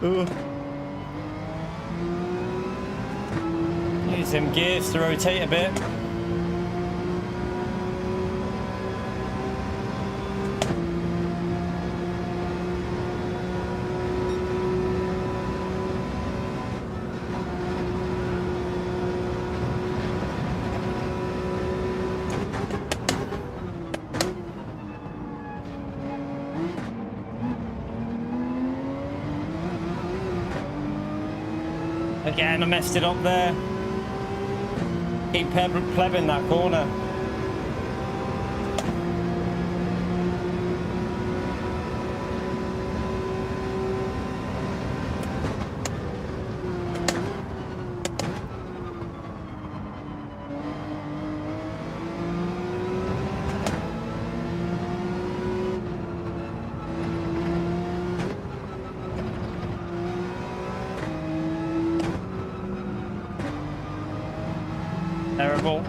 Use them gears to rotate a bit. Again, I messed it up there. Keep plebbing that corner. Terrible.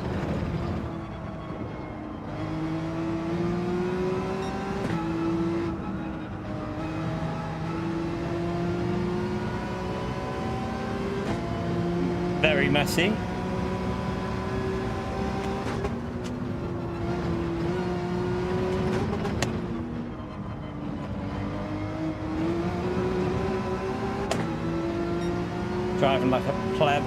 Very messy. Driving like a pleb.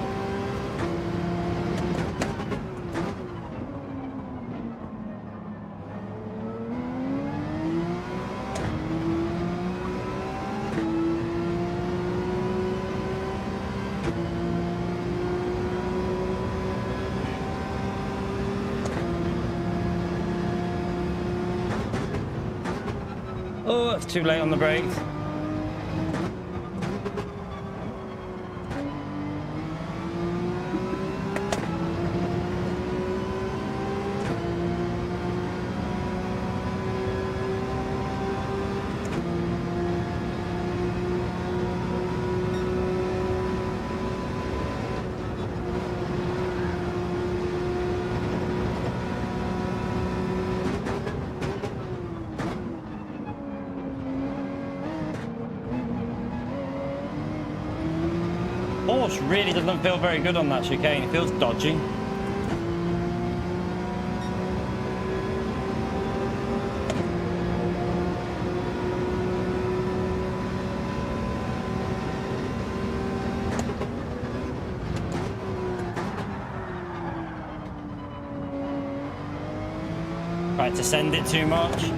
Oh, it's too late on the brakes. Horse really doesn't feel very good on that chicane. It feels dodgy. Tried to send it too much.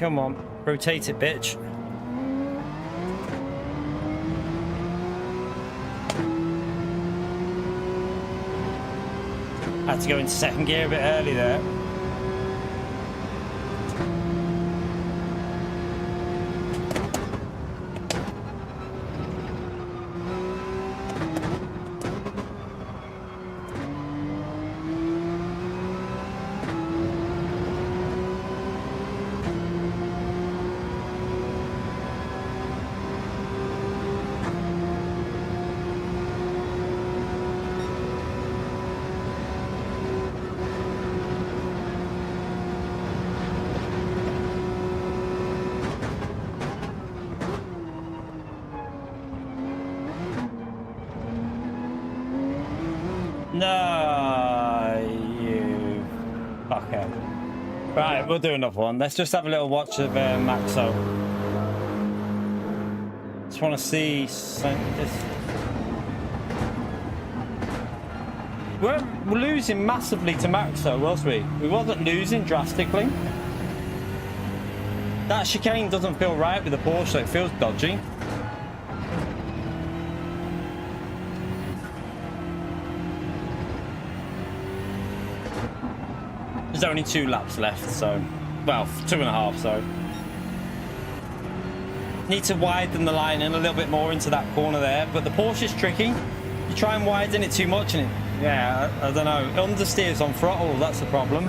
Come on, rotate it, bitch. Had to go into second gear a bit early there. No, you fucker. Right, we'll do another one. Let's just have a little watch of Maxo. Just want to see this. We're losing massively to Maxo, was we? We wasn't losing drastically. That chicane doesn't feel right with the Porsche, it feels dodgy. There's only 2 laps left, so... Well, 2.5, so... Need to widen the line in a little bit more into that corner there, but the Porsche is tricky. You try and widen it too much and it... Yeah, I don't know. It understeers on throttle, that's the problem.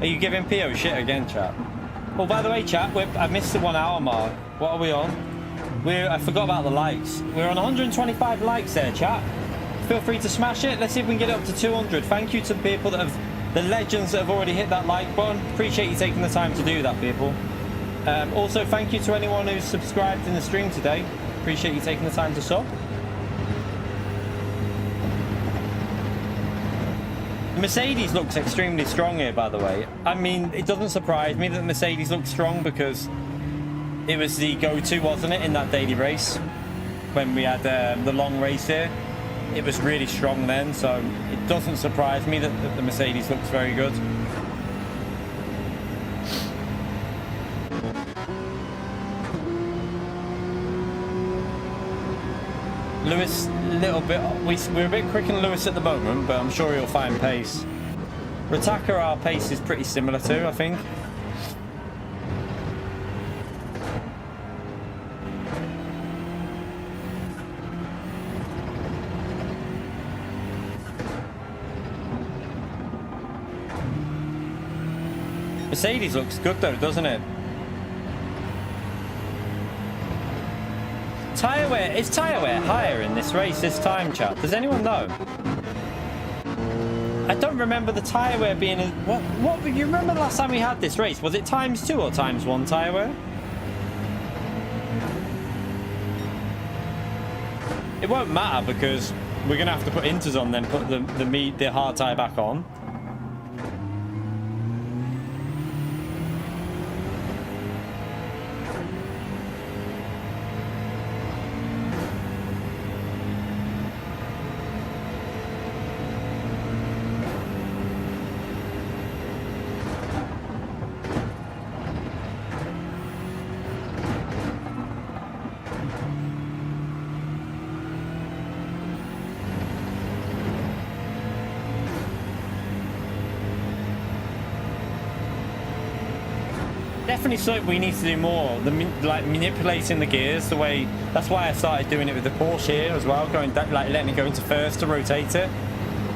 Are you giving PO shit again, chat? Well, by the way, chat, I missed the 1 hour mark. What are we on? I forgot about the likes. We're on 125 likes there, chat. Feel free to smash it. Let's see if we can get it up to 200. Thank you to the people that have, the legends that have already hit that like button. Appreciate you taking the time to do that, people. Also, thank you to anyone who's subscribed in the stream today. Appreciate you taking the time to sub. Mercedes looks extremely strong here, by the way. I mean, it doesn't surprise me that Mercedes looks strong because it was the go-to, wasn't it, in that daily race when we had the long race here. It was really strong then, so it doesn't surprise me that the Mercedes looks very good. Lewis, a little bit, we're a bit quicker than Lewis at the moment, but I'm sure he'll find pace. Rataka, our pace is pretty similar too, I think. Mercedes looks good though, doesn't it? Tyre wear, is tyre wear higher in this race this time, chat? Does anyone know? I don't remember the tyre wear being a, what you remember the last time we had this race? Was it ×2 or ×1 tyre wear? It won't matter because we're gonna have to put inters on then put the hard tyre back on. Definitely something we need to do more. Like manipulating the gears the way. That's why I started doing it with the Porsche here as well, going like letting it go into first to rotate it.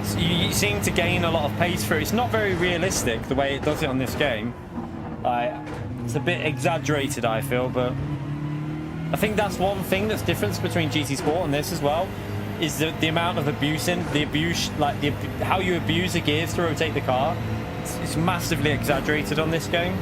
So you seem to gain a lot of pace through. It's not very realistic the way it does it on this game. It's a bit exaggerated, I feel, but I think that's one thing that's difference between GT Sport and this as well. Is the amount of how you abuse the gears to rotate the car. It's massively exaggerated on this game.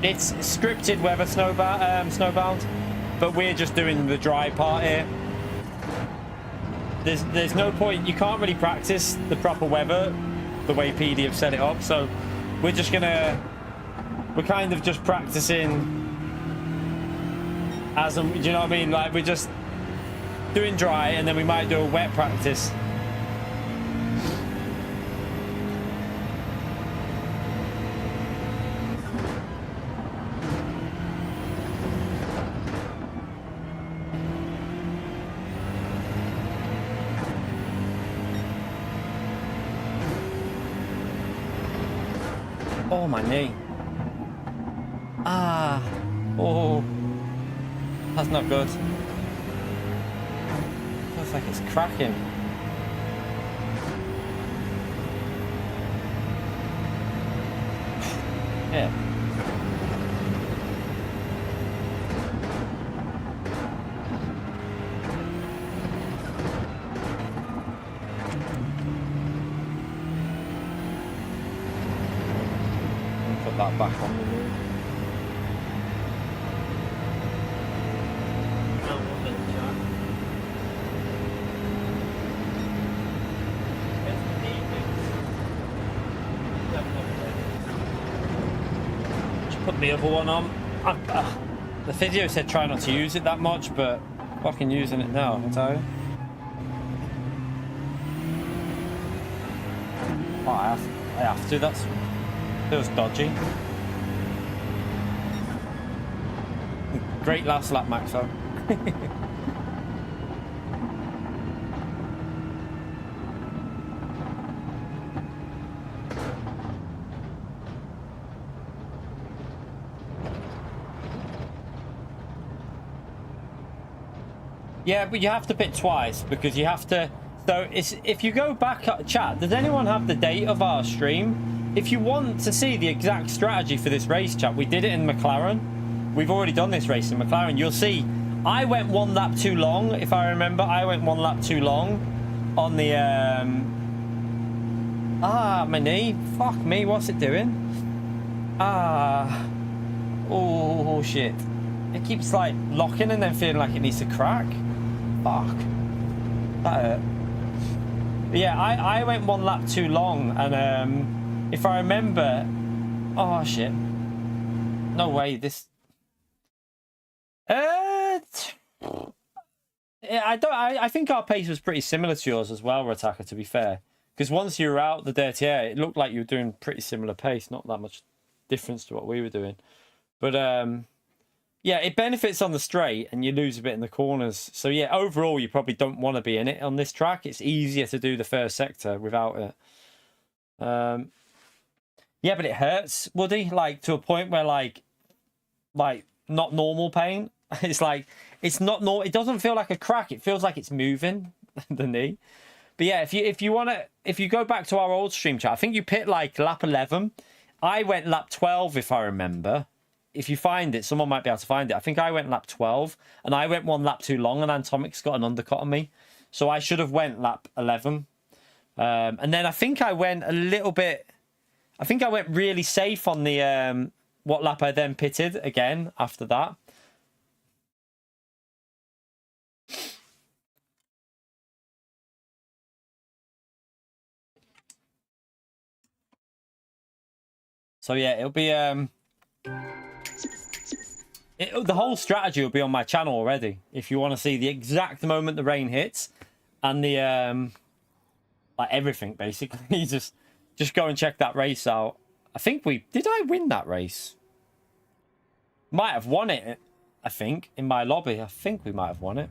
It's scripted weather snowbound, but we're just doing the dry part here. There's no point, you can't really practice the proper weather the way PD have set it up, so we're kind of just practicing as do you know what I mean? Like we're just doing dry and then we might do a wet practice. Oh, my knee. Ah. Oh. That's not good. Looks like it's cracking. Yeah. that back on. Just put the other one on. The video said try not to use it that much, but fucking using it now, I tell you. Oh, I have to. That feels dodgy. Great last lap, Max, though. Yeah, but you have to pit twice because you have to. So it's, if you go back at chat, does anyone have the date of our stream? If you want to see the exact strategy for this race, chat, we did it in McLaren. We've already done this race in McLaren. You'll see I went one lap too long. If I remember, I went one lap too long on the my knee. Fuck me, what's it doing? Oh shit. It keeps like locking and then feeling like it needs to crack. Fuck. That hurt. But yeah, I went one lap too long, and if I remember, oh shit. No way, this. Yeah, I think our pace was pretty similar to yours as well, Rataka, to be fair. Because once you were out the dirty air, it looked like you were doing pretty similar pace, not that much difference to what we were doing. But yeah, it benefits on the straight and you lose a bit in the corners. So yeah, overall, you probably don't want to be in it on this track. It's easier to do the first sector without it. Yeah, but it hurts, Woody, like to a point where like not normal pain. It's like, it's not normal. It doesn't feel like a crack. It feels like it's moving the knee. But yeah, if you go back to our old stream chat, I think you pit like lap 11. I went lap 12, if I remember. If you find it, someone might be able to find it. I think I went lap 12 and I went one lap too long and Antomic's got an undercut on me. So I should have went lap 11. And then I think I went a little bit, I think I went really safe on the, what lap I then pitted again after that. So yeah, it'll be, the whole strategy will be on my channel already. If you want to see the exact moment the rain hits and the, like everything basically, just go and check that race out. I think did I win that race? Might have won it, I think, in my lobby. I think we might have won it.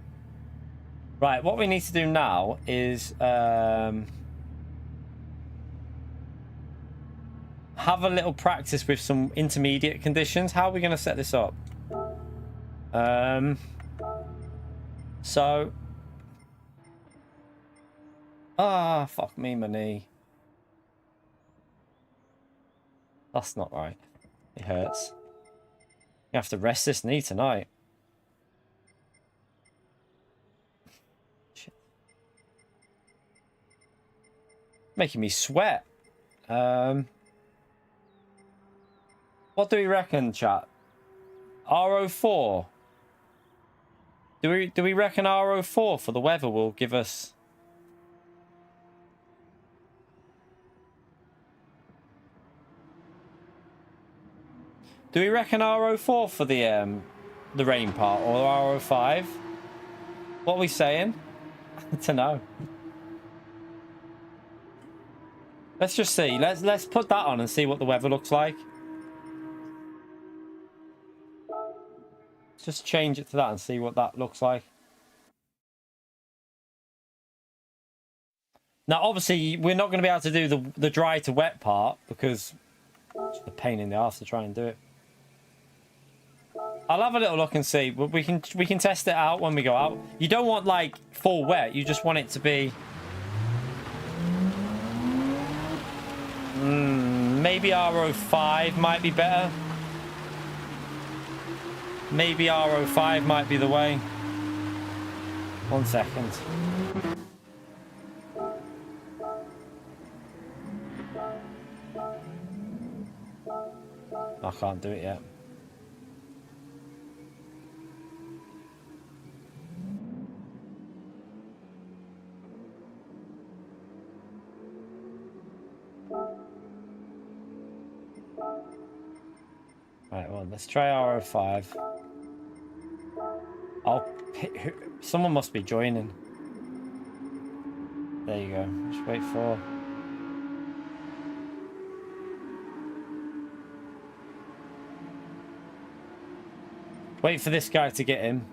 Right, what we need to do now is have a little practice with some intermediate conditions. How are we going to set this up? So, fuck me, my knee. That's not right. It hurts. You have to rest this knee tonight. Shit. Making me sweat. What do we reckon, chat? RO4. Do we reckon RO4 for the weather will give us? Do we reckon RO4 for the rain part or RO5? What are we saying? I don't know. Let's just see. Let's put that on and see what the weather looks like. Let's just change it to that and see what that looks like. Now, obviously, we're not going to be able to do the dry to wet part because it's a pain in the ass to try and do it. I'll have a little look and see. We can test it out when we go out. You don't want like full wet. You just want it to be maybe RO5 might be better. Maybe RO5 might be the way. 1 second. I can't do it yet. Right, well, let's try R05. Someone must be joining. There you go. Just wait for... Wait for this guy to get in.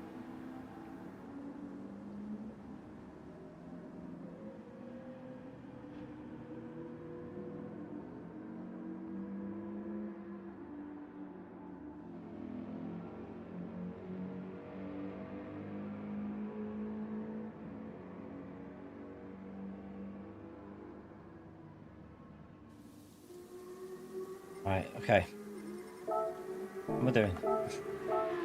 Right, okay. What am I doing?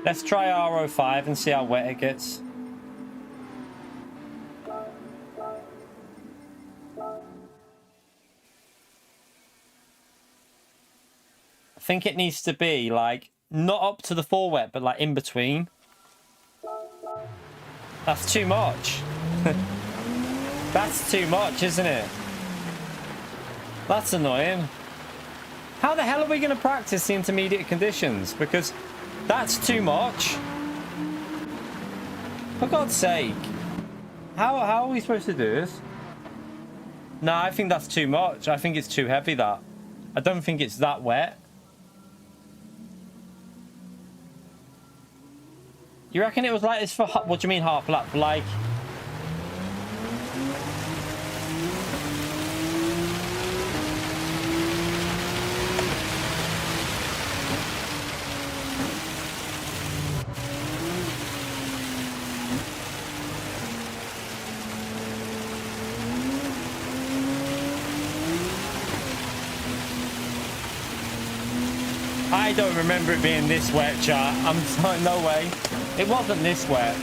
Let's try R05 and see how wet it gets. I think it needs to be like not up to the full wet, but like in between. That's too much. That's too much, isn't it? That's annoying. How the hell are we going to practice the intermediate conditions? Because that's too much. For God's sake. How are we supposed to do this? No, I think that's too much. I think it's too heavy, that. I don't think it's that wet. You reckon it was like this for... What do you mean half lap? For like... I don't remember it being this wet, chat. I'm sorry, no way. It wasn't this wet.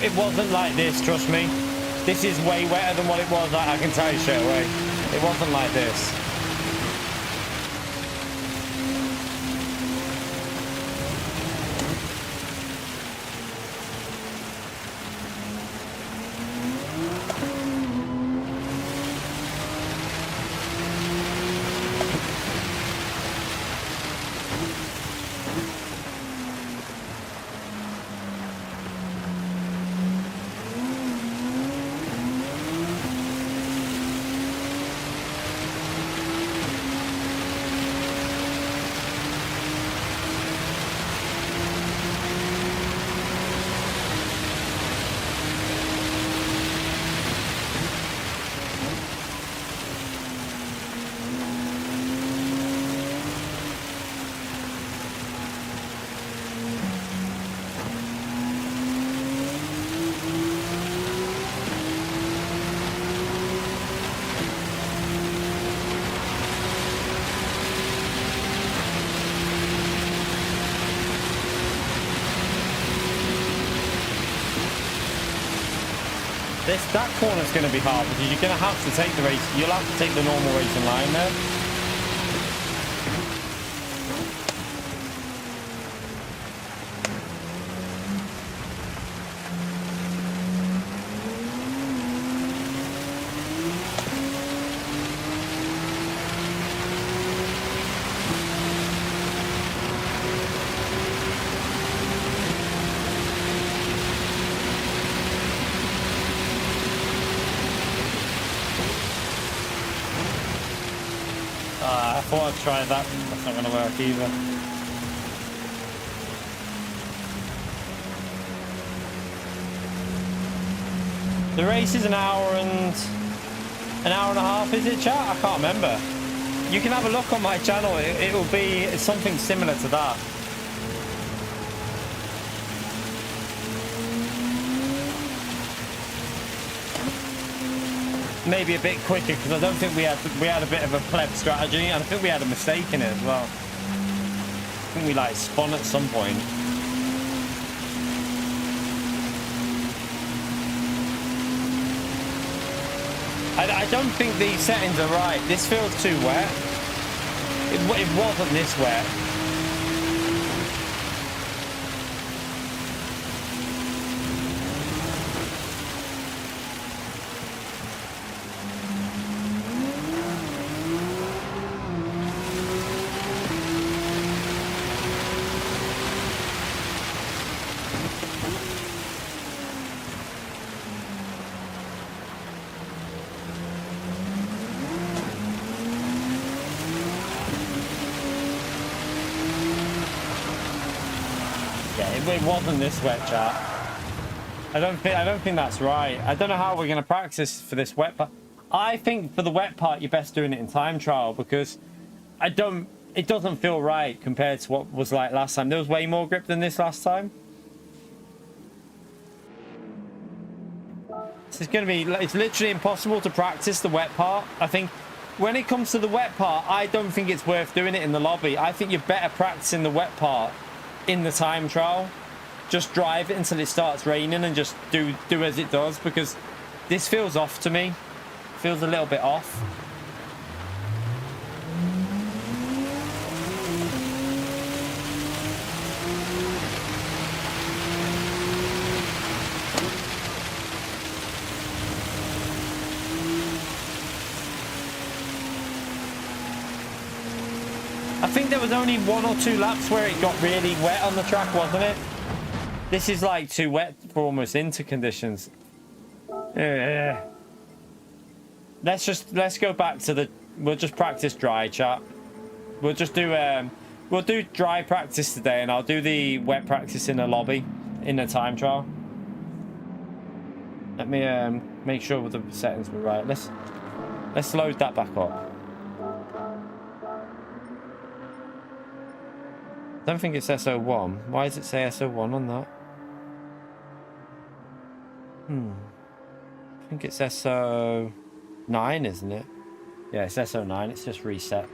It wasn't like this, trust me. This is way wetter than what it was, I can tell you straight away. It wasn't like this. That corner's going to be hard because you're going to have to take the race. You'll have to take the normal racing line there. I thought I'd try that. That's not going to work either. The race is an hour and a half, is it, chat? I can't remember. You can have a look on my channel. It'll be something similar to that. maybe a bit quicker, because I don't think we had a bit of a pleb strategy, and I think we had a mistake in it as well. I think we like spun at some point. I don't think these settings are right. This feels too wet. It wasn't this wet. It wasn't this wet, chat. I don't think that's right. I don't know how we're going to practice for this wet part. I think for the wet part, you're best doing it in time trial, because it doesn't feel right compared to what was like last time. There was way more grip than this last time. This is going to be, it's literally impossible to practice the wet part. I think when it comes to the wet part, I don't think it's worth doing it in the lobby. I think you're better practicing the wet part in the time trial. Just drive it until it starts raining and just do as it does, because this feels off to me. Feels a little bit off. I think there was only 1 or 2 laps where it got really wet on the track, wasn't it? This is like too wet for almost into conditions. Let's go back to the. We'll just practice dry, chat. We'll just do we'll do dry practice today, and I'll do the wet practice in the lobby in the time trial. Let me make sure the settings were right. Let's load that back up. I don't think it's SO1. Why does it say SO1 on that? I think it's SO9, isn't it? Yeah, it's SO9. It's just reset.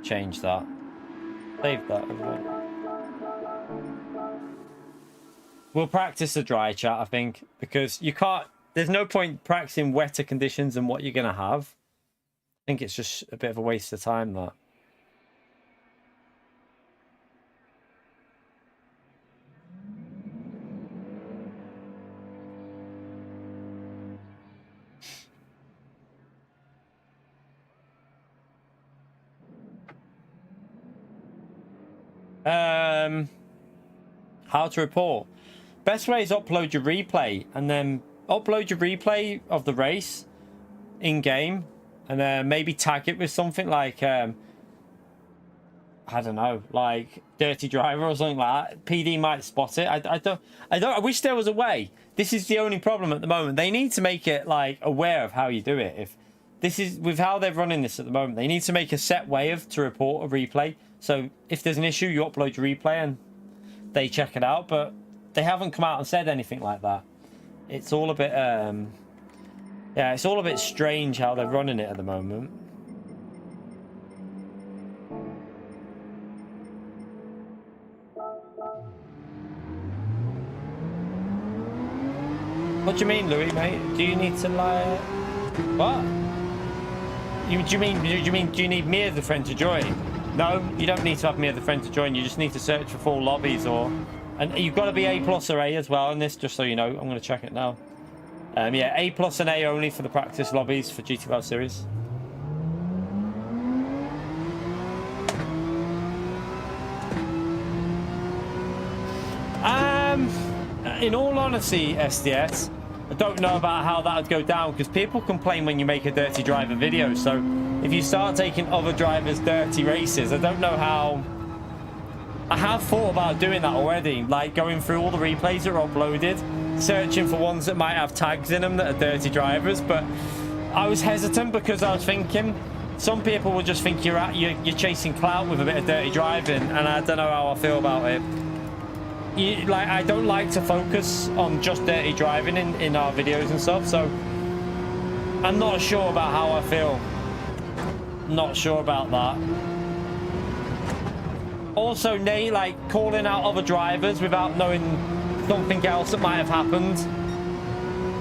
Change that. Save that. We'll practice the dry, chat, I think, because you can't. There's no point practicing wetter conditions than what you're going to have. I think it's just a bit of a waste of time, that. How to report. Best way is upload your replay, and then upload your replay of the race in game, and then maybe tag it with something like I don't know, like Dirty Driver or something like that. PD might spot it. I wish there was a way. This is the only problem at the moment. They need to make it like aware of how you do it. If this is with how they're running this at the moment, they need to make a set way to report a replay. So if there's an issue, you upload your replay and they check it out, but they haven't come out and said anything like that. It's all a bit, yeah, it's all a bit strange how they're running it at the moment. What do you mean, Louis, mate? Do you need to like what? Do you need me as a friend to join? No, you don't need to have me as a friend to join. You just need to search for full lobbies, and you've got to be A+ or A as well in this, just so you know. I'm going to check it now. Yeah, A+ and A only for the practice lobbies for GTWS series. In all honesty, SDS, I don't know about how that would go down, because people complain when you make a dirty driver video. So if you start taking other drivers' dirty races, I don't know how. I have thought about doing that already, like going through all the replays that are uploaded, searching for ones that might have tags in them that are dirty drivers, but I was hesitant because I was thinking some people will just think you're chasing clout with a bit of dirty driving, and I don't know how I feel about it. Like, I don't like to focus on just dirty driving in our videos and stuff, so I'm not sure about how I feel. Not sure about that. Also, Nate, like, calling out other drivers without knowing something else that might have happened.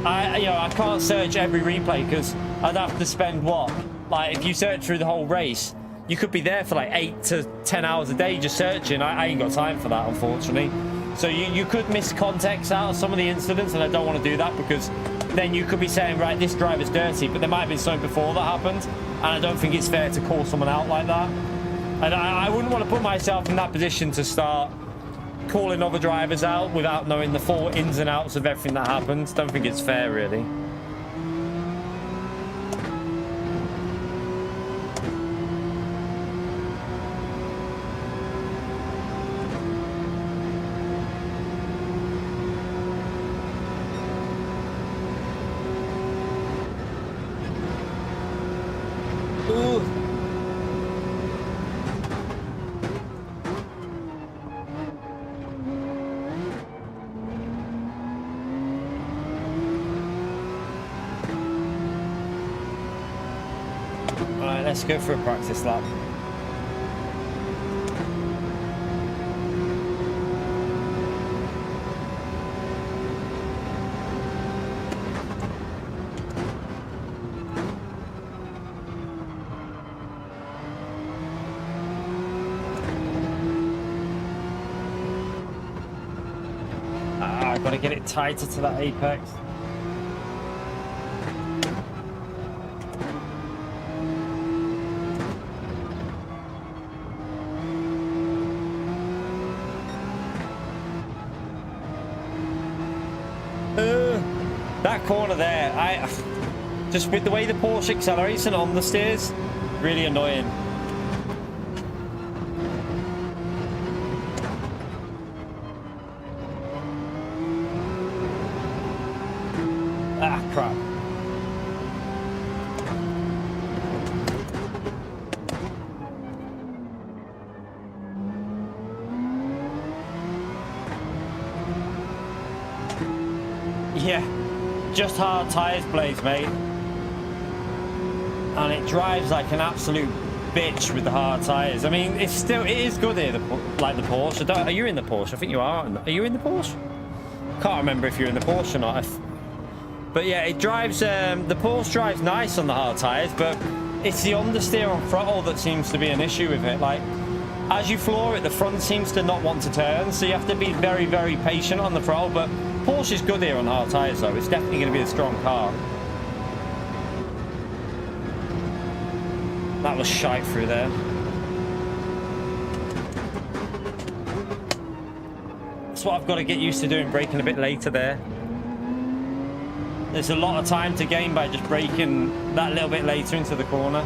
I can't search every replay because I'd have to spend what? Like, if you search through the whole race, you could be there for like 8 to 10 hours a day just searching. I ain't got time for that, unfortunately. So you could miss context out of some of the incidents, and I don't want to do that because then you could be saying, right, this driver's dirty, but there might have been something before that happened, and I don't think it's fair to call someone out like that. And I wouldn't want to put myself in that position to start calling other drivers out without knowing the full ins and outs of everything that happens. Don't think it's fair, really. Let's go for a practice lap. I've got to get it tighter to that apex. That corner there, just with the way the Porsche accelerates and understeers, really annoying. Ah, crap. Yeah. Just hard tires, blades, mate, and it drives like an absolute bitch with the hard tires. I mean, it is good here, like the Porsche. Are you in the Porsche? I think you are. Are you in the Porsche? Can't remember if you're in the Porsche or not. But yeah, it drives. The Porsche drives nice on the hard tires, but it's the understeer on throttle that seems to be an issue with it. Like, as you floor it, the front seems to not want to turn, so you have to be very, very patient on the throttle. But Porsche is good here on hard tyres, though. It's definitely going to be a strong car. That was shite through there. That's what I've got to get used to doing, braking a bit later there. There's a lot of time to gain by just braking that little bit later into the corner.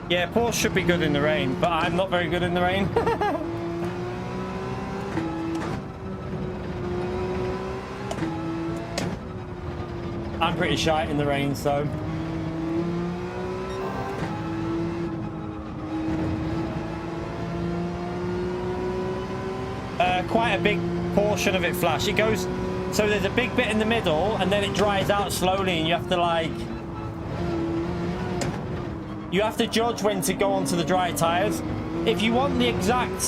Yeah, Porsche should be good in the rain, but I'm not very good in the rain. I'm pretty shite in the rain, so. Quite a big portion of it flash. It goes, so there's a big bit in the middle, and then it dries out slowly, and you have to like. You have to judge when to go onto the dry tyres. If you want the exact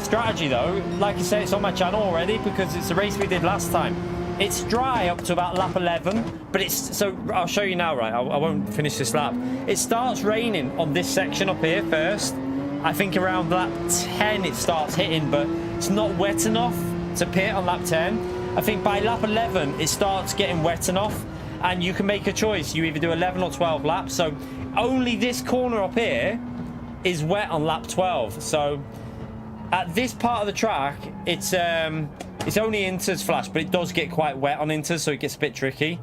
strategy, though, like I say, it's on my channel already because it's a race we did last time. It's dry up to about lap 11, but it's... So, I'll show you now, right? I won't finish this lap. It starts raining on this section up here first. I think around lap 10 it starts hitting, but it's not wet enough to pit on lap 10. I think by lap 11 it starts getting wet enough, and you can make a choice. You either do 11 or 12 laps, so... Only this corner up here is wet on lap 12, so at this part of the track, it's only inters flash, but it does get quite wet on inters, so it gets a bit tricky.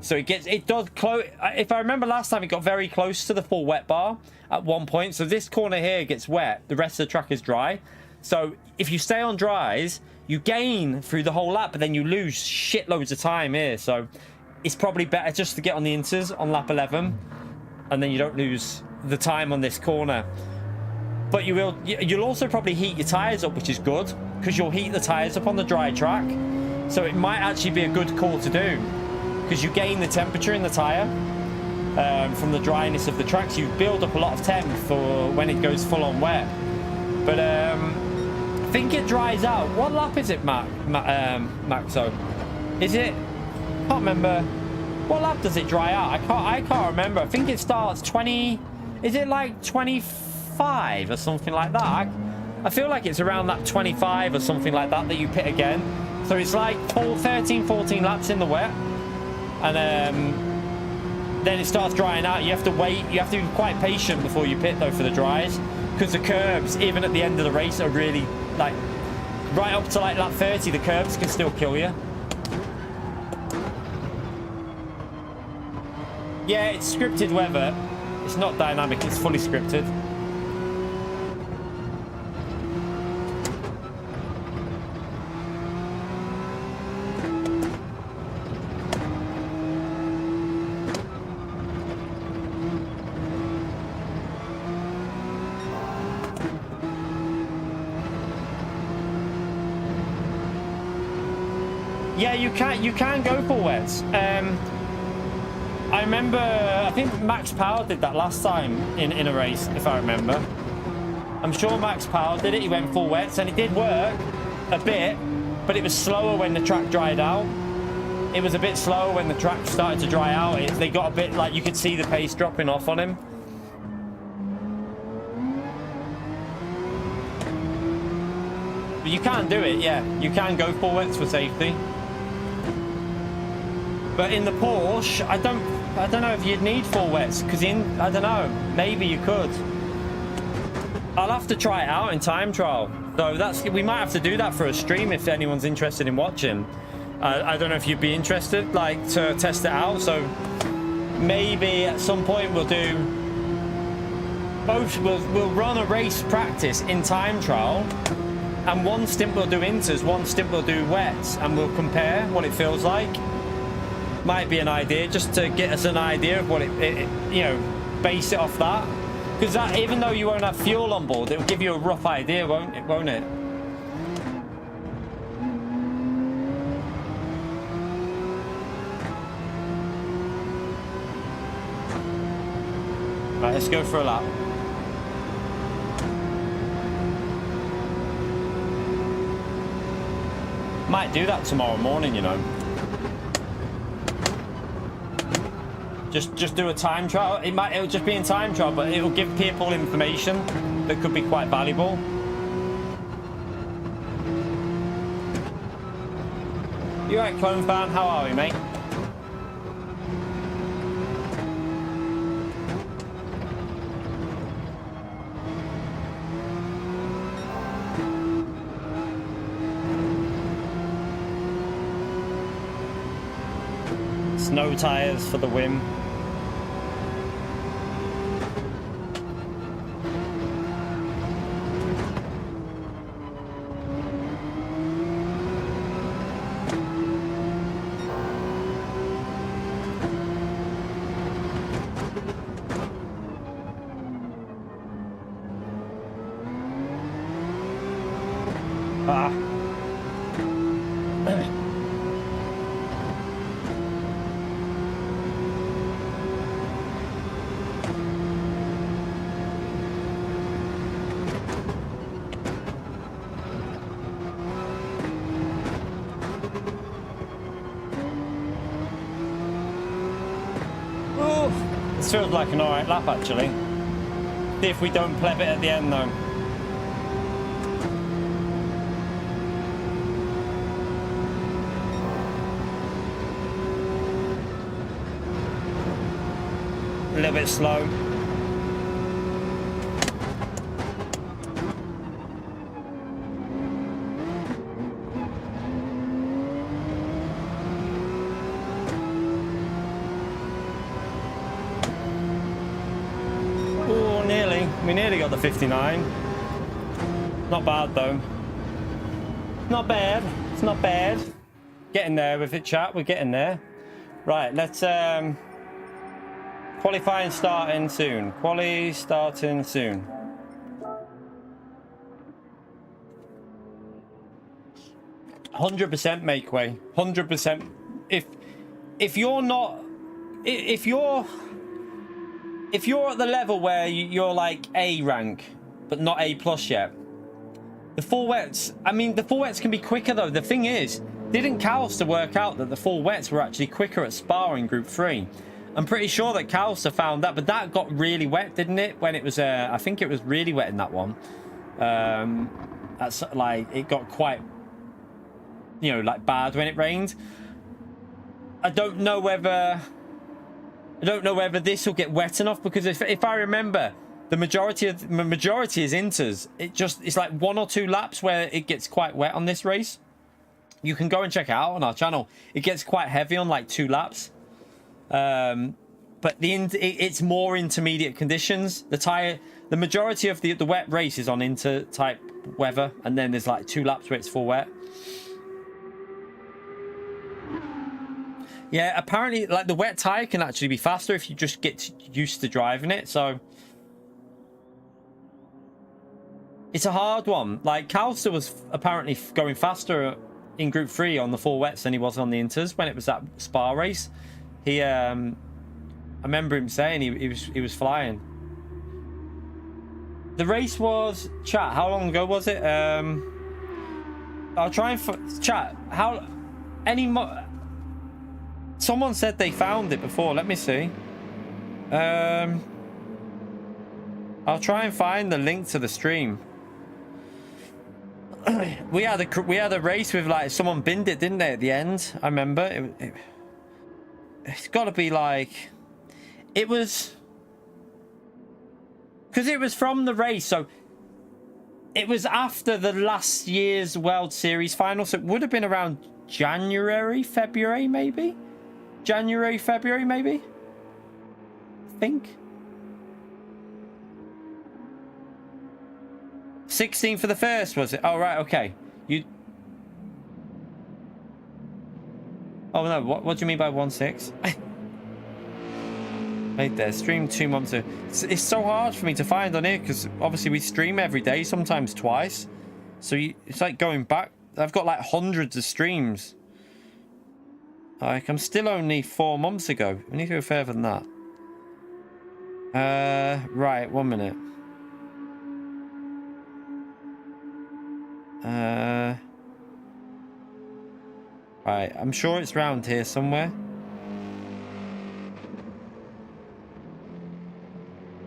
So it does close. If I remember last time, it got very close to the full wet bar at one point. So this corner here gets wet. The rest of the track is dry. So if you stay on dries, you gain through the whole lap, but then you lose shitloads of time here. So it's probably better just to get on the inters on lap 11, and then you don't lose the time on this corner. But you'll also probably heat your tires up, which is good, because you'll heat the tires up on the dry track. So it might actually be a good call to do, because you gain the temperature in the tire from the dryness of the track, so you build up a lot of temp for when it goes full on wet. But I think it dries out. What lap is it, Maxo? Is it? I can't remember. What lap does it dry out? I can't remember. I think it starts 20. Is it like 25 or something like that? I feel like it's around that 25 or something like that you pit again. So it's like 13, 14 laps in the wet. And then it starts drying out. You have to wait. You have to be quite patient before you pit, though, for the dries, because the curbs, even at the end of the race, are really, like, right up to like lap 30, the curbs can still kill you. Yeah, it's scripted weather. It's not dynamic, it's fully scripted. Yeah, you can go for wets. I remember, I think Max Power did that last time in a race, if I remember. I'm sure Max Power did it. He went full wets, and it did work a bit, but it was slower when the track dried out. It was a bit slower when the track started to dry out. They got a bit, like, you could see the pace dropping off on him. But you can do it, yeah. You can go full wets for safety. But in the Porsche, I don't know if you'd need full wets, because I don't know, maybe you could. I'll have to try it out in time trial. So we might have to do that for a stream if anyone's interested in watching. I don't know if you'd be interested, like, to test it out. So maybe at some point we'll do both. We'll run a race practice in time trial, and one stint we'll do inters, one stint we'll do wets, and we'll compare what it feels like. Might be an idea, just to get us an idea of what it you know, base it off that, because that, even though you won't have fuel on board, it'll give you a rough idea, won't it? Right, let's go for a lap. Might do that tomorrow morning, you know. Just do a time trial. It'll just be in time trial, but it'll give people information that could be quite valuable. You alright, Clone Fan? How are we, mate? Snow tires for the win. This feels like an alright lap, actually. See if we don't pleb it at the end, though. A little bit slow. We nearly got the 59. Not bad though. Not bad. It's not bad. Getting there with it, chat. We're getting there. Right, let's qualifying starting soon. Quali starting soon. %100% make way. 100%. If you're not, if you're at the level where you're like A rank but not A plus yet, the full wets, I mean, the full wets can be quicker though. The thing is, didn't Calster work out that the full wets were actually quicker at Spa in Group 3? I'm pretty sure that Calster found that, but that got really wet, didn't it? When it was, I think it was really wet in that one. That's like, it got quite, you know, like bad when it rained. I don't know whether this will get wet enough, because if I remember, the majority is inters. It's like 1 or 2 laps where it gets quite wet on this race. You can go and check it out on our channel. It gets quite heavy on like 2 laps. But it's more intermediate conditions. The majority of the wet race is on inter type weather, and then there's like 2 laps where it's full wet. Yeah, apparently like the wet tire can actually be faster if you just get used to driving it. So it's a hard one. Like Calster was apparently going faster in Group 3 on the full wets than he was on the inters when it was that Spa race. He I remember him saying he was flying. The race was, chat, how long ago was it? I'll try and chat how someone said they found it before. Let me see. I'll try and find the link to the stream. We had a race with like someone binned it, didn't they, at the end? I remember it's got to be like, it was because it was from the race, so it was after the last year's World Series final, so it would have been around January, February, maybe. I think 16 for the first, was it? Oh right, okay. Oh no, what do you mean by 1.6? Made there, streamed 2 months ago. It's so hard for me to find on here because obviously we stream every day, sometimes twice, so it's like going back. I've got like hundreds of streams. Like, I'm still only 4 months ago. We need to go further than that. Right, 1 minute. Right, I'm sure it's round here somewhere.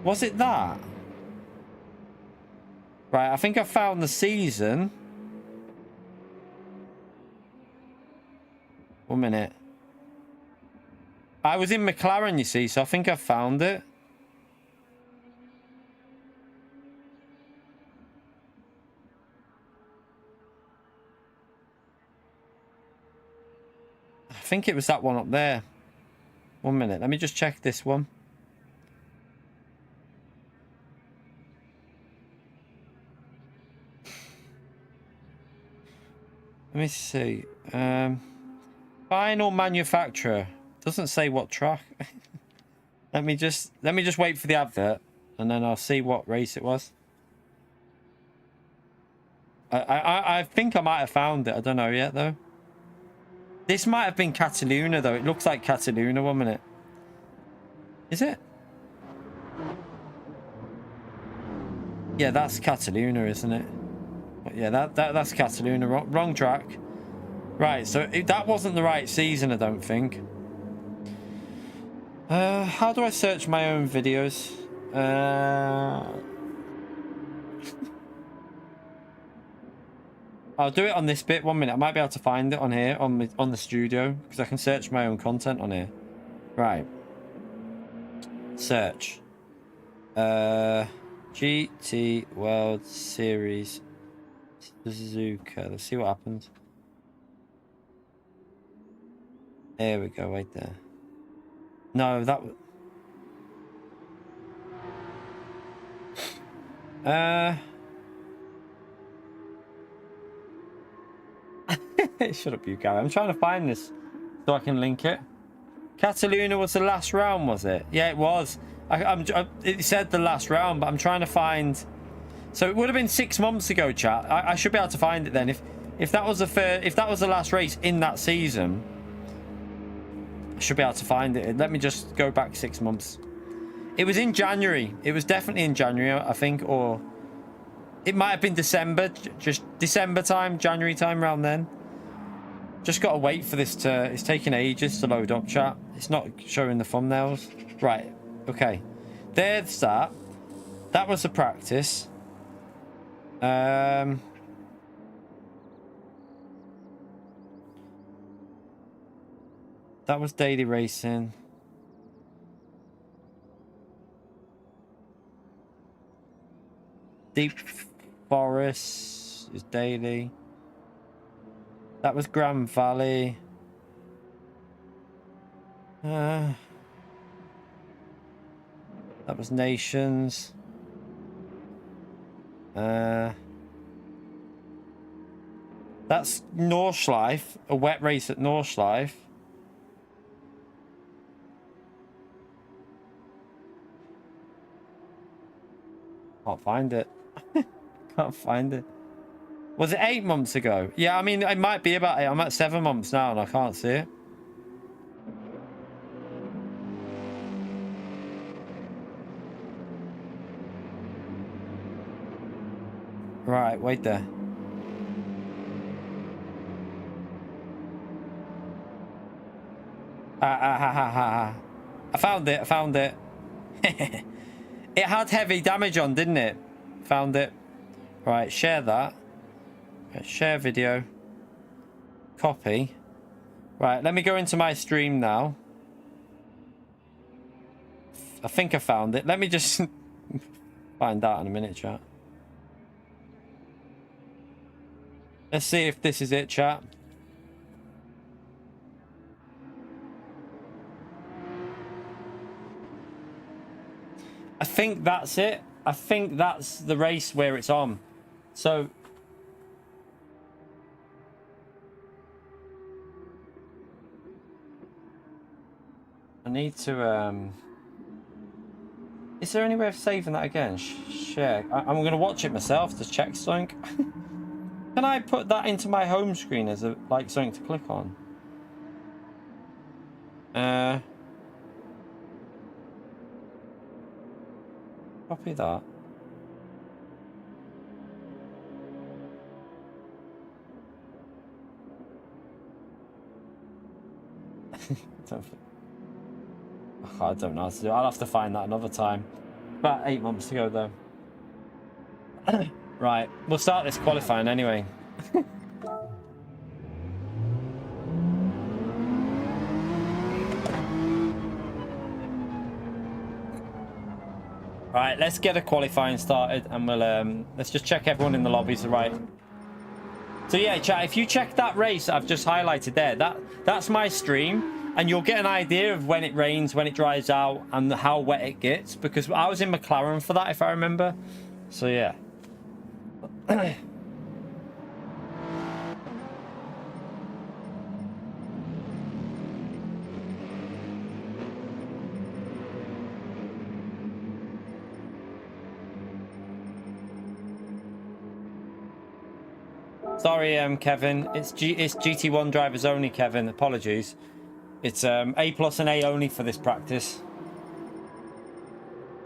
Was it that? Right, I think I found the season. 1 minute. I was in McLaren, you see, so I think I found it. I think it was that one up there. 1 minute, let me just check this one. Let me see. Final manufacturer. Doesn't say what track. let me just wait for the advert, and then I'll see what race it was. I think I might have found it. I don't know yet though. This might have been Cataluna though. It looks like Cataluna. 1 minute. Is it? Yeah, that's Cataluna, isn't it? Yeah, that's Cataluna. Wrong track. Right, so that wasn't the right season, I don't think. How do I search my own videos? I'll do it on this bit. 1 minute. I might be able to find it on here on the studio because I can search my own content on here. Right. Search. GT World Series Suzuka. Let's see what happens. There we go, right there. No, that was... Shut up, you guy. I'm trying to find this so I can link it. Cataluna was the last round, was it? Yeah, it was. It said the last round, but I'm trying to find. So it would have been 6 months ago, chat. I should be able to find it then. If that was the last race in that season, I should be able to find it. Let me just go back 6 months. It was in January. It was definitely in January, I think, or it might have been December, just December time, January time, around then. Just got to wait for this to... It's taking ages to load up, chat. It's not showing the thumbnails. Right. Okay. There's that. That was the practice. That was daily racing. Deep Forest is daily. That was Grand Valley. That was Nations. That's Nordschleife, a wet race at Nordschleife. Can't find it. Can't find it. Was it 8 months ago? Yeah, I mean, it might be about 8. I'm at 7 months now and I can't see it. Right, wait there. I found it, I found it. It had heavy damage on, didn't it? Found it. Right, share that. Share video. Copy. Right, let me go into my stream now. I think I found it. Let me just find out in a minute, chat. Let's see if this is it, chat. I think that's it. I think that's the race where it's on. So I need to is there any way of saving that again? Share. I'm going to watch it myself to check something. Can I put that into my home screen as a something to click on? Copy that. I don't know how to do it. I'll have to find that another time. About 8 months ago, though. Right, we'll start this qualifying anyway. Right, let's get a qualifying started and we'll let's just check everyone in the lobbies are right. So yeah, chat, if you check that race I've just highlighted there, that's my stream. And you'll get an idea of when it rains, when it dries out, and how wet it gets. Because I was in McLaren for that, if I remember. So, yeah. Sorry, Kevin. It's GT1 drivers only, Kevin. Apologies. It's A+ and A only for this practice.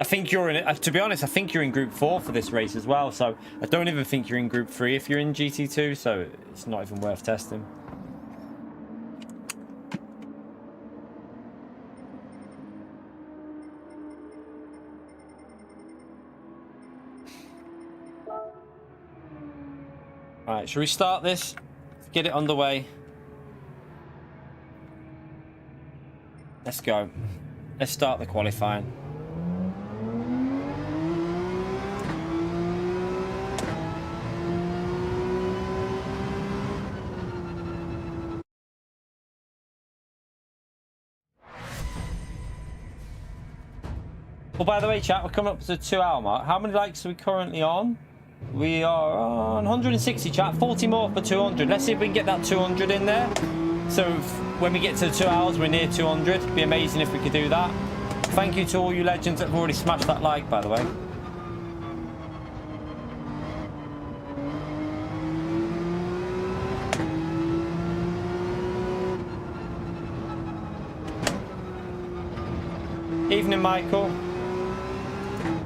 I think you're in, to be honest, I think you're in Group 4 for this race as well. So I don't even think you're in Group 3 if you're in GT2. So it's not even worth testing. All right, shall we start this? Let's get it underway. Let's go. Let's start the qualifying. Well, by the way, chat, we're coming up to the 2 hour mark. How many likes are we currently on? We are on 160, chat. 40 more for 200. Let's see if we can get that 200 in there. So when we get to the 2 hours, we're near 200. It'd be amazing if we could do that. Thank you to all you legends that have already smashed that like, by the way. Evening, Michael.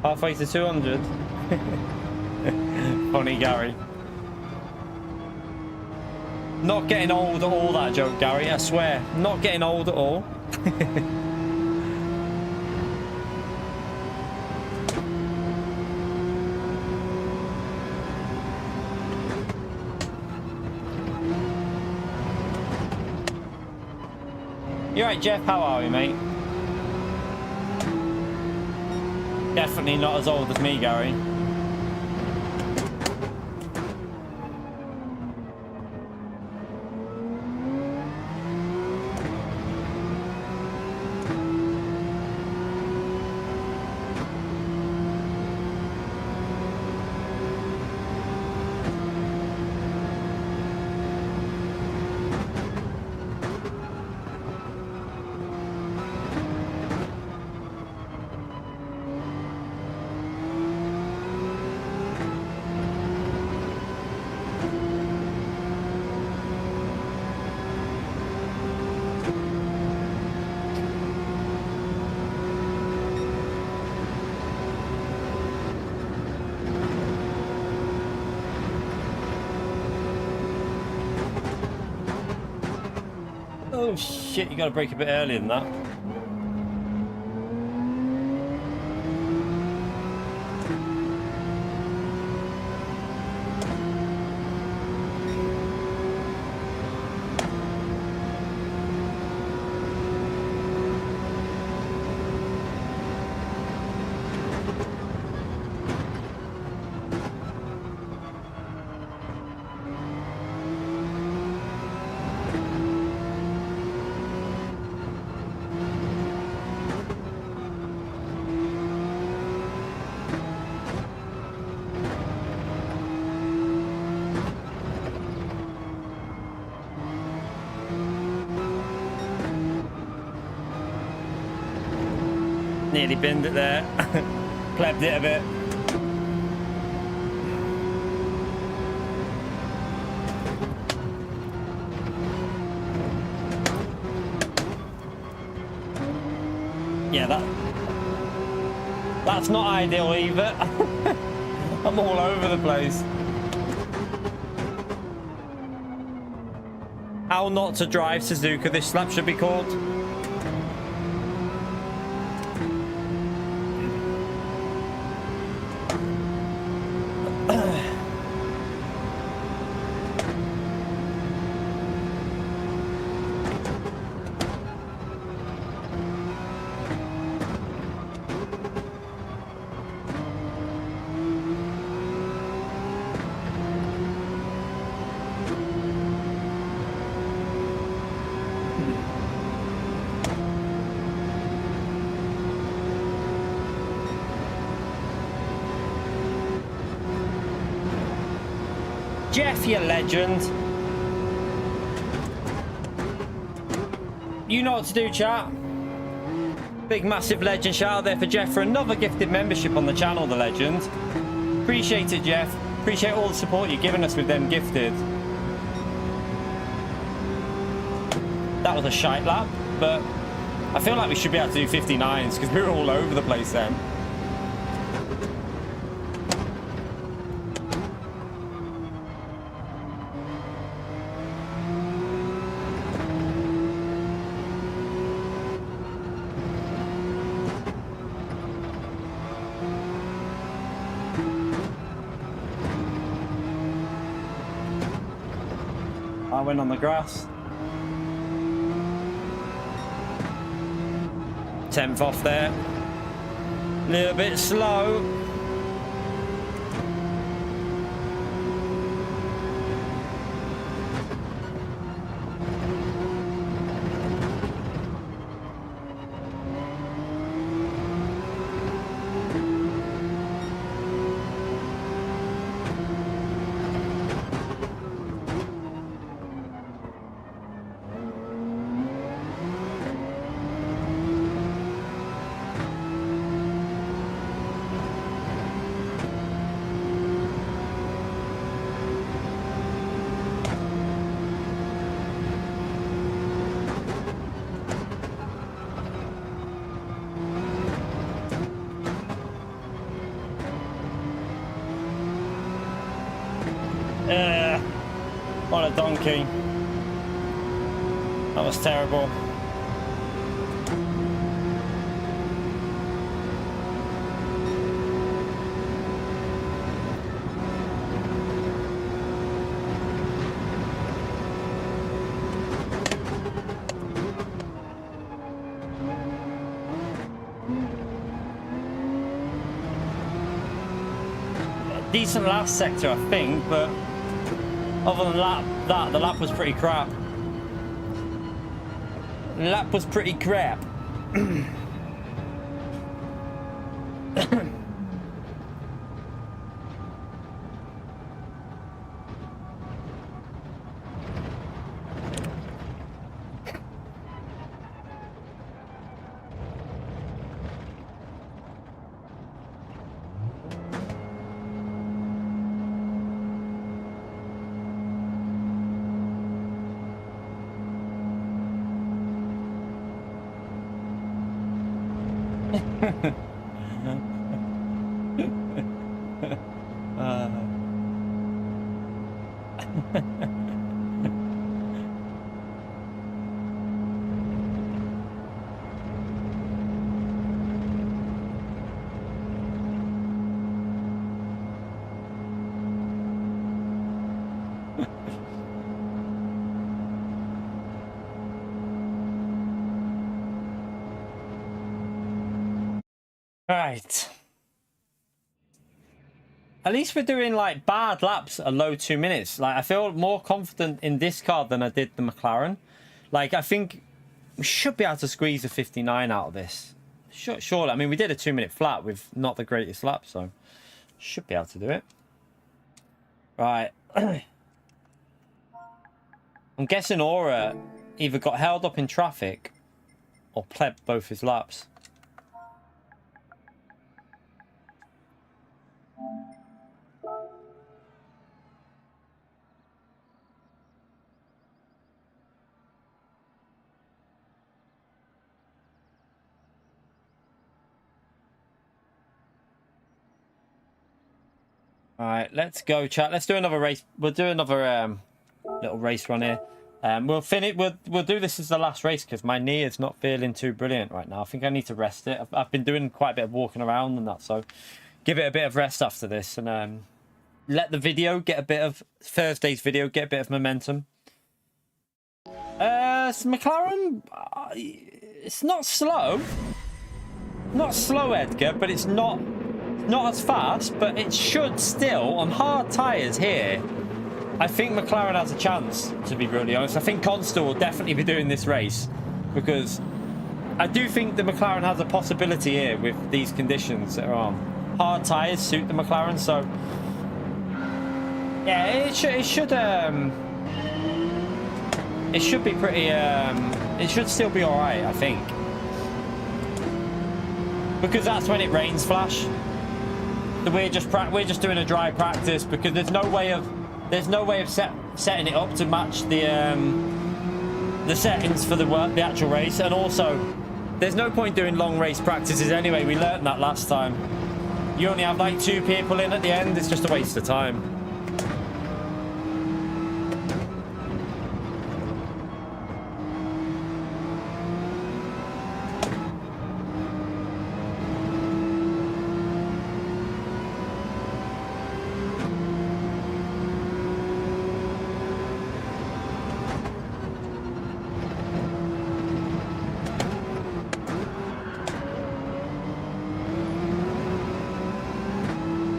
Halfway to 200. Funny, Gary. Not getting old at all, that joke, Gary. I swear. Not getting old at all. You alright, Jeff? How are we, mate? Definitely not as old as me, Gary. Oh shit, you gotta break a bit earlier than that. Nearly binned it there. Plebbed it a bit. Yeah, that's not ideal either. I'm all over the place. How not to drive Suzuka, this slap should be called. Jeff, you legend. You know what to do, chat. Big massive legend shout out there for Jeff for another gifted membership on the channel, the legend. Appreciate it, Jeff. Appreciate all the support you're giving us with them gifted. That was a shite lap, but I feel like we should be able to do 59s because we were all over the place then. I went on the grass. 10th off there. A little bit slow. What a donkey. That was terrible. Decent last sector, I think, but other than that, the lap was pretty crap. The lap was pretty crap. Right. At least we're doing like bad laps at low 2 minutes. Like I feel more confident in this car than I did the McLaren. Like I think we should be able to squeeze a 59 out of this. Surely. I mean, we did a 2 minute flat with not the greatest lap, so should be able to do it. Right. I'm guessing Aura either got held up in traffic or pleb both his laps. All right, let's go, chat. Let's do another race. We'll do another little race run here. We'll finish. We'll do this as the last race because my knee is not feeling too brilliant right now. I think I need to rest it. I've been doing quite a bit of walking around and that, so give it a bit of rest after this and let the video get a bit of Thursday's video get a bit of momentum. McLaren, it's not slow, Edgar, but it's not as fast, but it should still, on hard tyres here, I think McLaren has a chance, to be brutally honest. I think Consta will definitely be doing this race because I do think the McLaren has a possibility here with these conditions that are on. Hard tyres suit the McLaren, so yeah, it should be pretty, it should still be alright, I think. Because that's when it rains, Flash. We're just doing a dry practice because there's no way of setting it up to match the settings for the actual race, and also there's no point doing long race practices anyway. We learned that last time. You only have like 2 people in at the end. It's just a waste of time.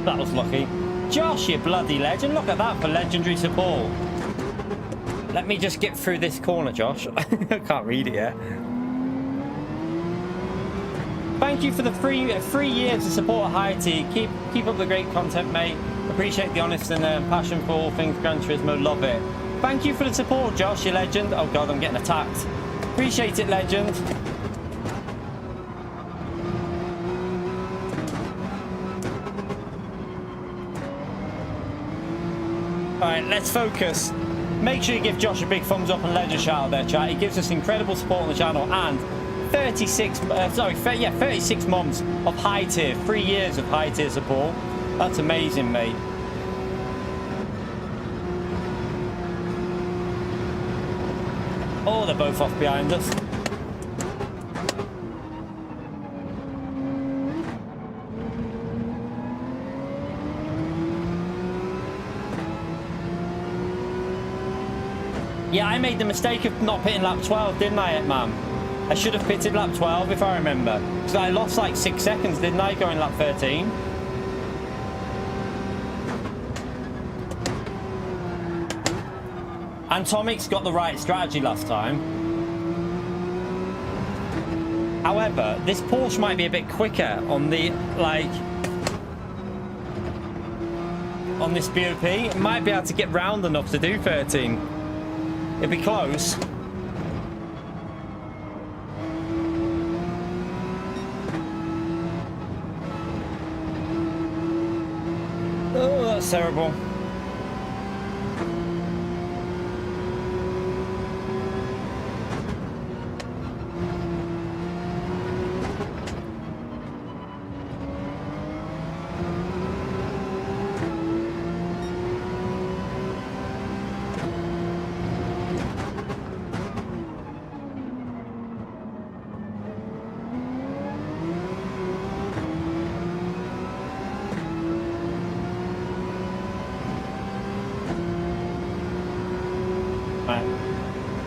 That was lucky. Josh, you bloody legend. Look at that for legendary support. Let me just get through this corner, Josh. I can't read it yet. Thank you for the 3 years of support at High T. Keep up the great content, mate. Appreciate the honest and passion for all things Gran Turismo. Love it. Thank you for the support, Josh, you legend. Oh, God, I'm getting attacked. Appreciate it, legend. Alright, let's focus. Make sure you give Josh a big thumbs up and legend shout out there, chat. He gives us incredible support on the channel and 36 months of high tier, 3 years of high tier support. That's amazing, mate. they're both off behind us. Yeah, I made the mistake of not pitting lap 12, didn't I, man? I should have pitted lap 12 if I remember. Because I lost like 6 seconds, didn't I, going lap 13? And Tomic's got the right strategy last time. However, this Porsche might be a bit quicker on the, like, on this BOP. It might be able to get round enough to do 13. It'd be close. Oh, that's terrible.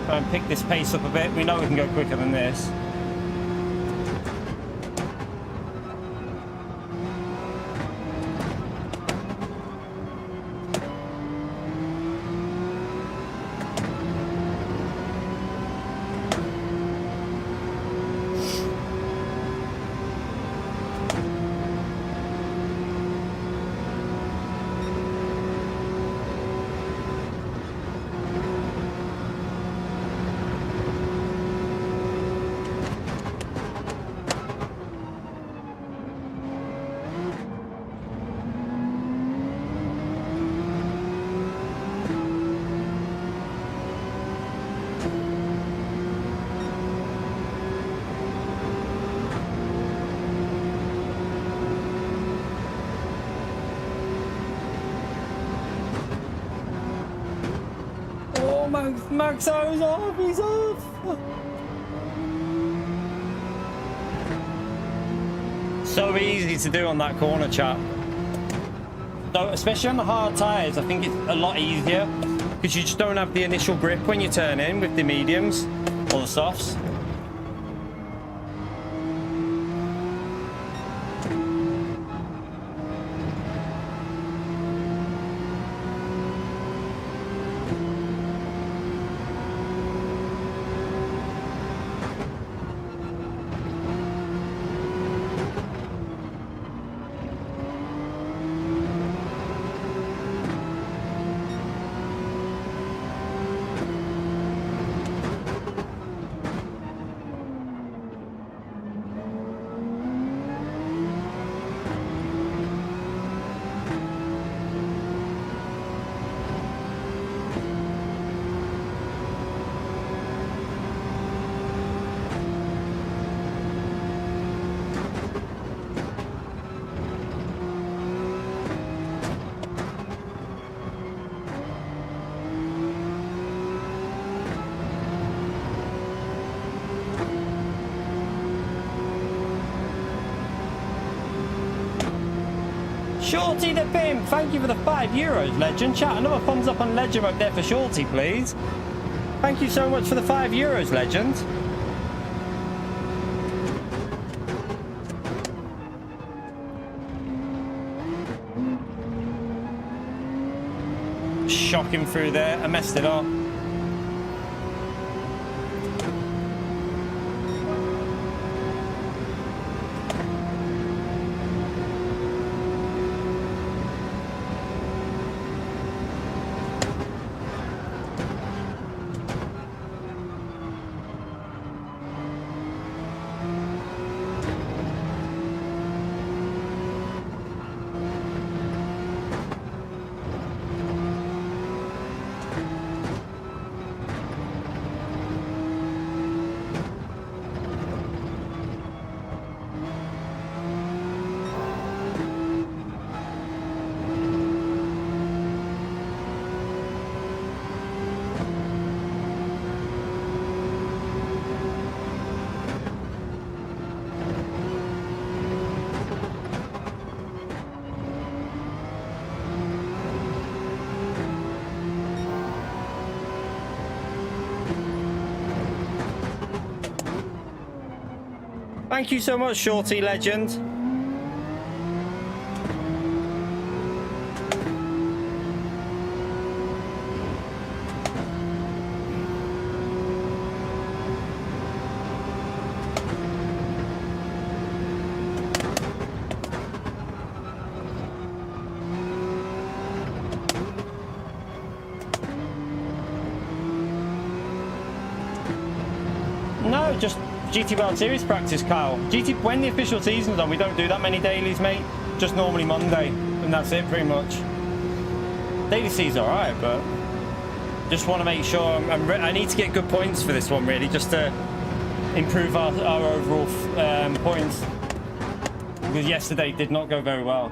Try and pick this pace up a bit. We know we can go quicker than this. Max is off, he's off! So easy to do on that corner, chat. So, especially on the hard tyres, I think it's a lot easier because you just don't have the initial grip when you turn in with the mediums or the softs. Shorty the Pimp, thank you for the €5, Legend. Chat, another thumbs up on Legend up there for Shorty, please. Thank you so much for the €5, Legend. Shocking through there, I messed it up. Thank you so much, Shorty Legend. No, just GT World Series practice, Kyle. When the official season's on, we don't do that many dailies, mate. Just normally Monday, and that's it, pretty much. Daily C's alright, but just want to make sure I need to get good points for this one, really, just to improve our overall points. Because yesterday did not go very well.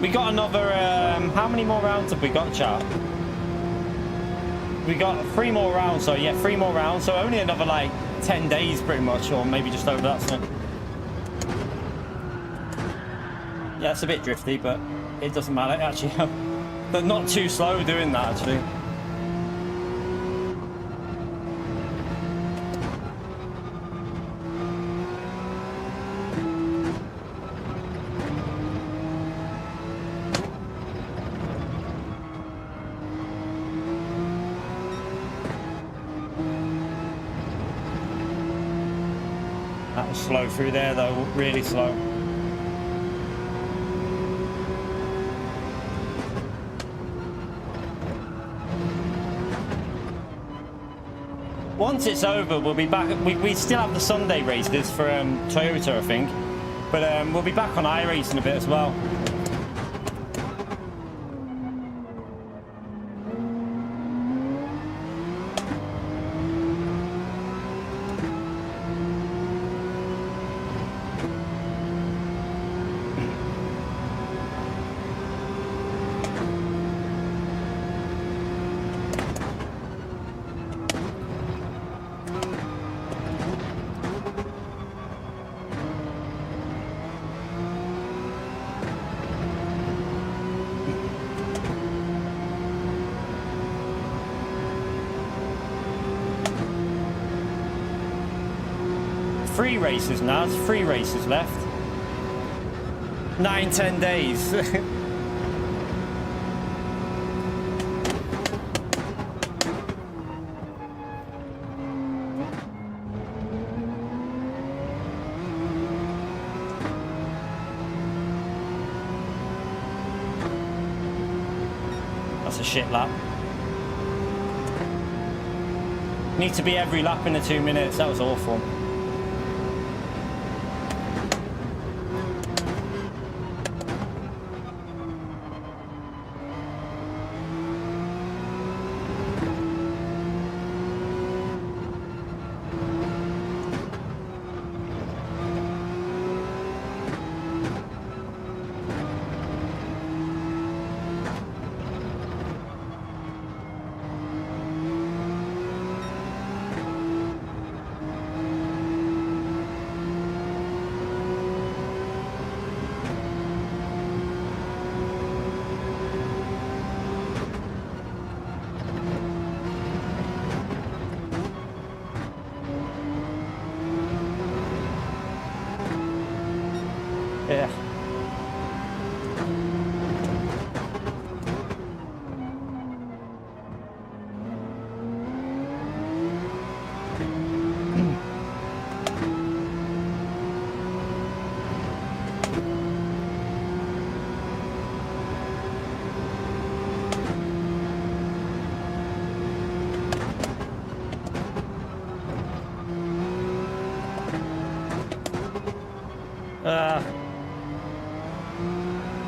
We got another, how many more rounds have we got, chat? We got 3 more rounds, so yeah, 3 more rounds, so only another like 10 days pretty much, or maybe just over that, so. Yeah, it's a bit drifty, but it doesn't matter, actually. They're not too slow doing that, actually. Slow through there though, really slow. Once it's over, we'll be back. We still have the Sunday races for Toyota, I think, but we'll be back on iRacing a bit as well. Three races now, there's 3 races left. 9-10 days. That's a shit lap. Need to be every lap in the 2 minutes, that was awful. Yeah.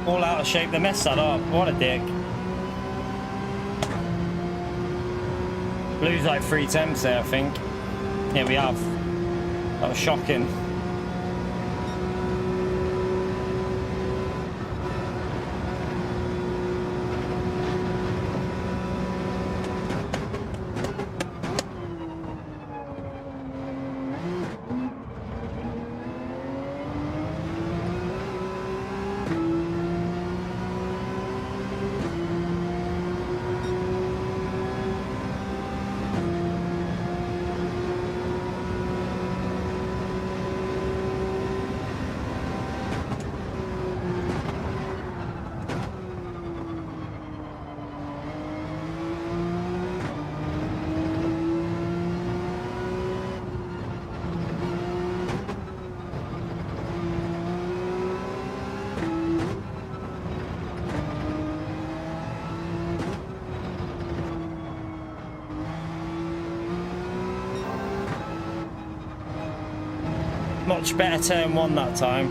All out of shape, they messed that up. What a dick. Blue's like 3 temps there, I think. Yeah, we have. That was shocking. Much better turn one that time.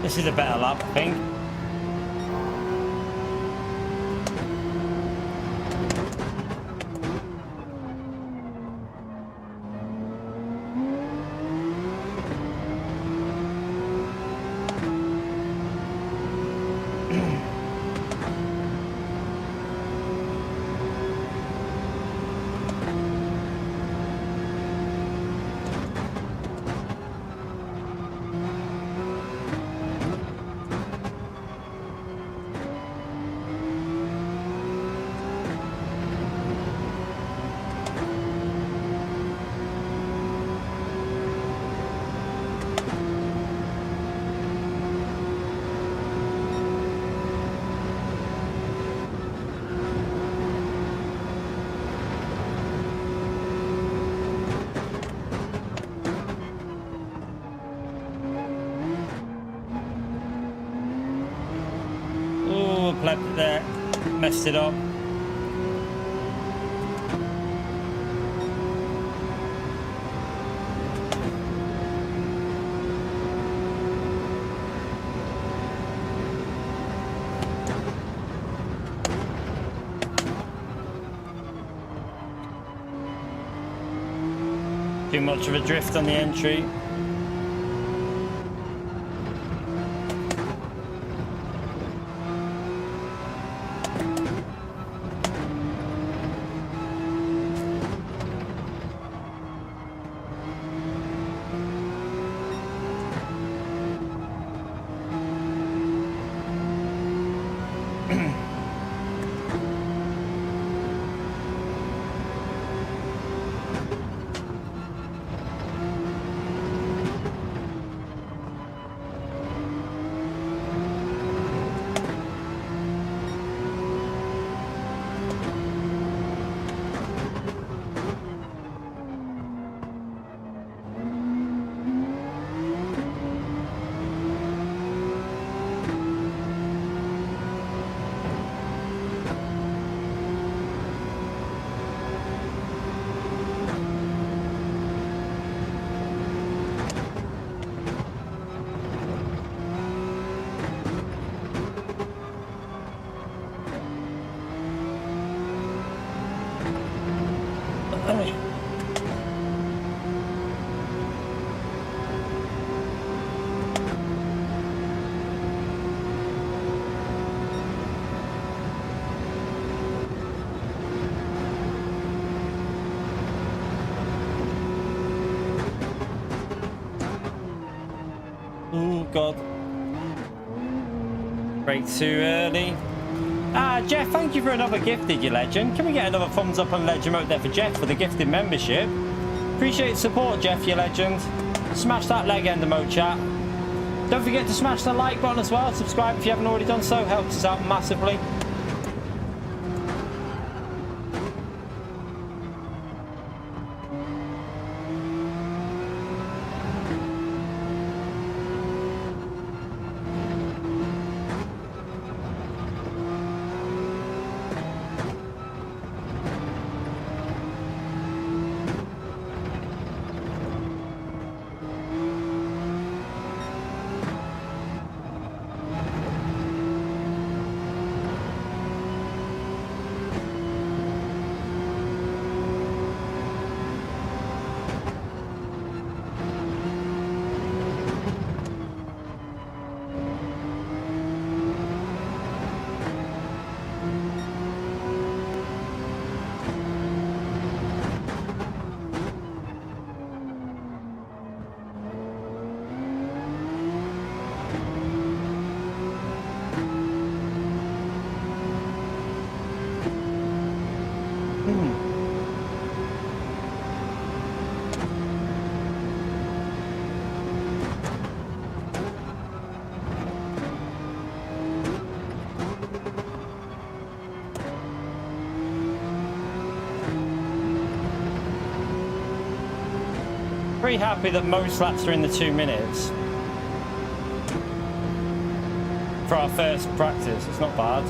This is a better lap, I think. There, messed it up. Too much of a drift on the entry. Oh God. Brake too early. Jeff, thank you for another gifted, you legend. Can we get another thumbs up and legend emote there for Jeff for the gifted membership? Appreciate the support, Jeff, you legend. Smash that leg end emote, chat. Don't forget to smash the like button as well. Subscribe if you haven't already done so. Helps us out massively. Pretty happy that most laps are in the 2 minutes. for our first practice. It's not bad.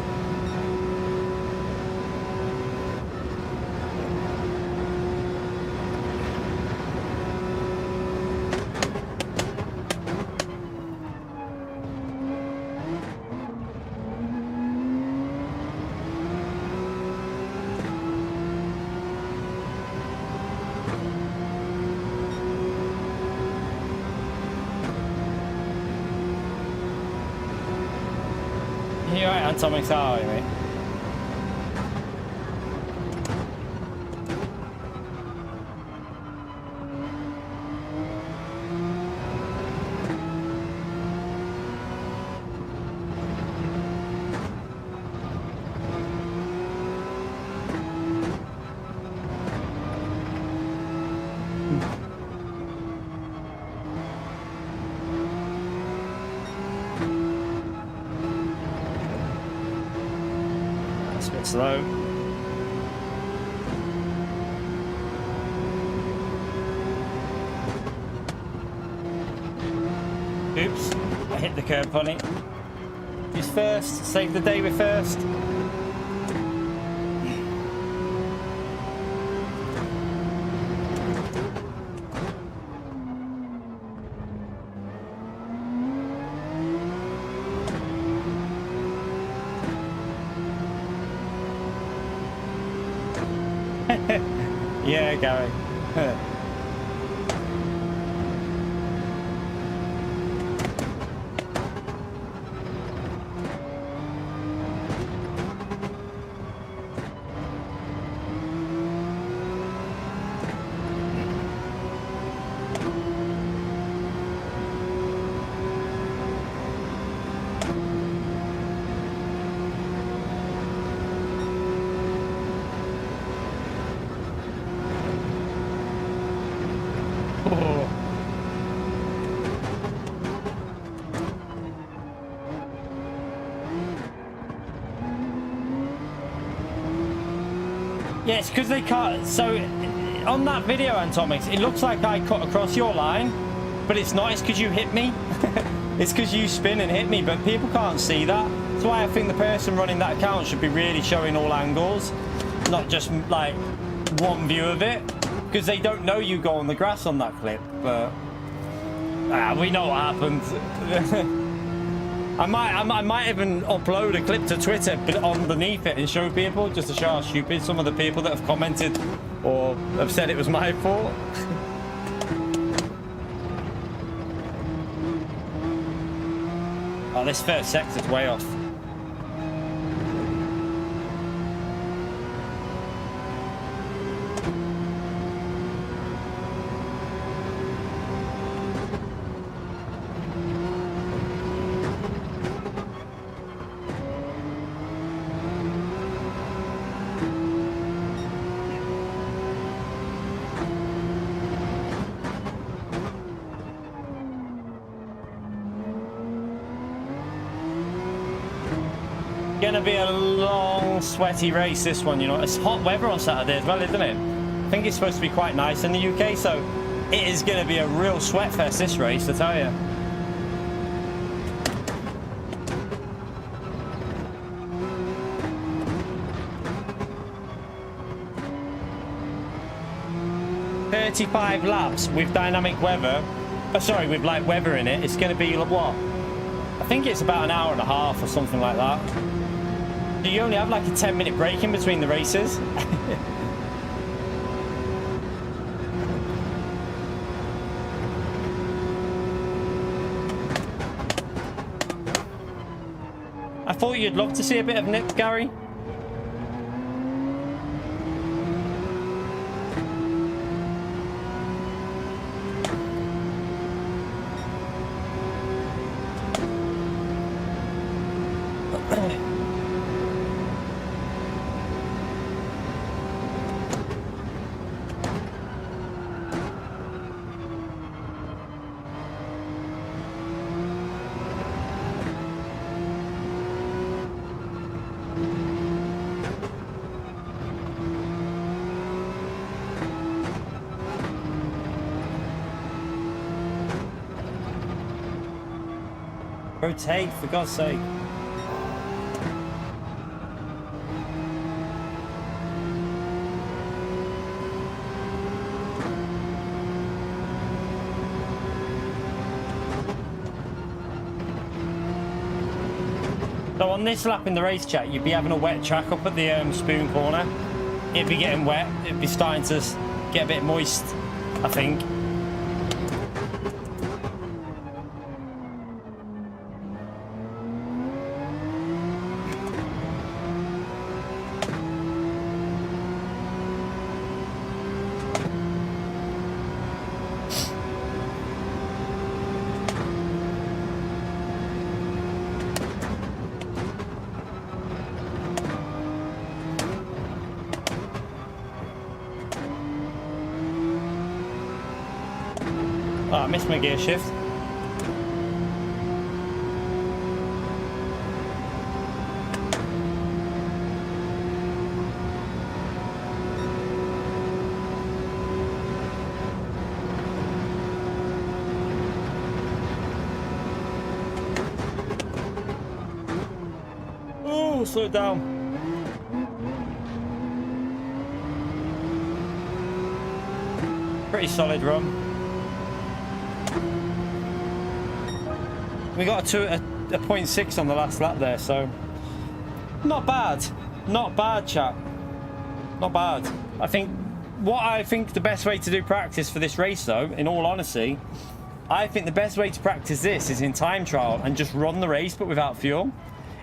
You're right, Atomic Tower, mate. Slow. Oops, I hit the curb funny. Who's first? Save the day with first. Yeah, Gary. Yeah, it's because they can't. So on that video, Atomics, it looks like I cut across your line, but it's not. It's because you hit me. It's because you spin and hit me, but people can't see that. That's why I think the person running that account should be really showing all angles, not just like one view of it, because they don't know you go on the grass on that clip. But we know what happened. I might even upload a clip to Twitter but underneath it and show people, just to show how stupid some of the people that have commented or have said it was my fault. Oh, this first sector's way off. Gonna be a long, sweaty race, this one, you know. It's hot weather on Saturday as well, isn't it? I think it's supposed to be quite nice in the UK, so it is gonna be a real sweat fest, this race, I tell you. "35 laps with dynamic weather." Sorry, with like weather in it. It's gonna be what? I think it's about an hour and a half or something like that. Do you only have like a 10-minute break in between the races? I thought you'd love to see a bit of nip, Gary. Rotate, for God's sake. So on this lap in the race, chat, you'd be having a wet track up at the spoon corner. It'd be getting wet. It'd be starting to get a bit moist, I think. Oh, I missed my gear shift. Oh, slow it down. Pretty solid run. We got a 0.6 on the last lap there, so not bad. Not bad, chap. Not bad. I think the best way to do practice for this race, though, in all honesty, I think the best way to practice this is in time trial and just run the race, but without fuel.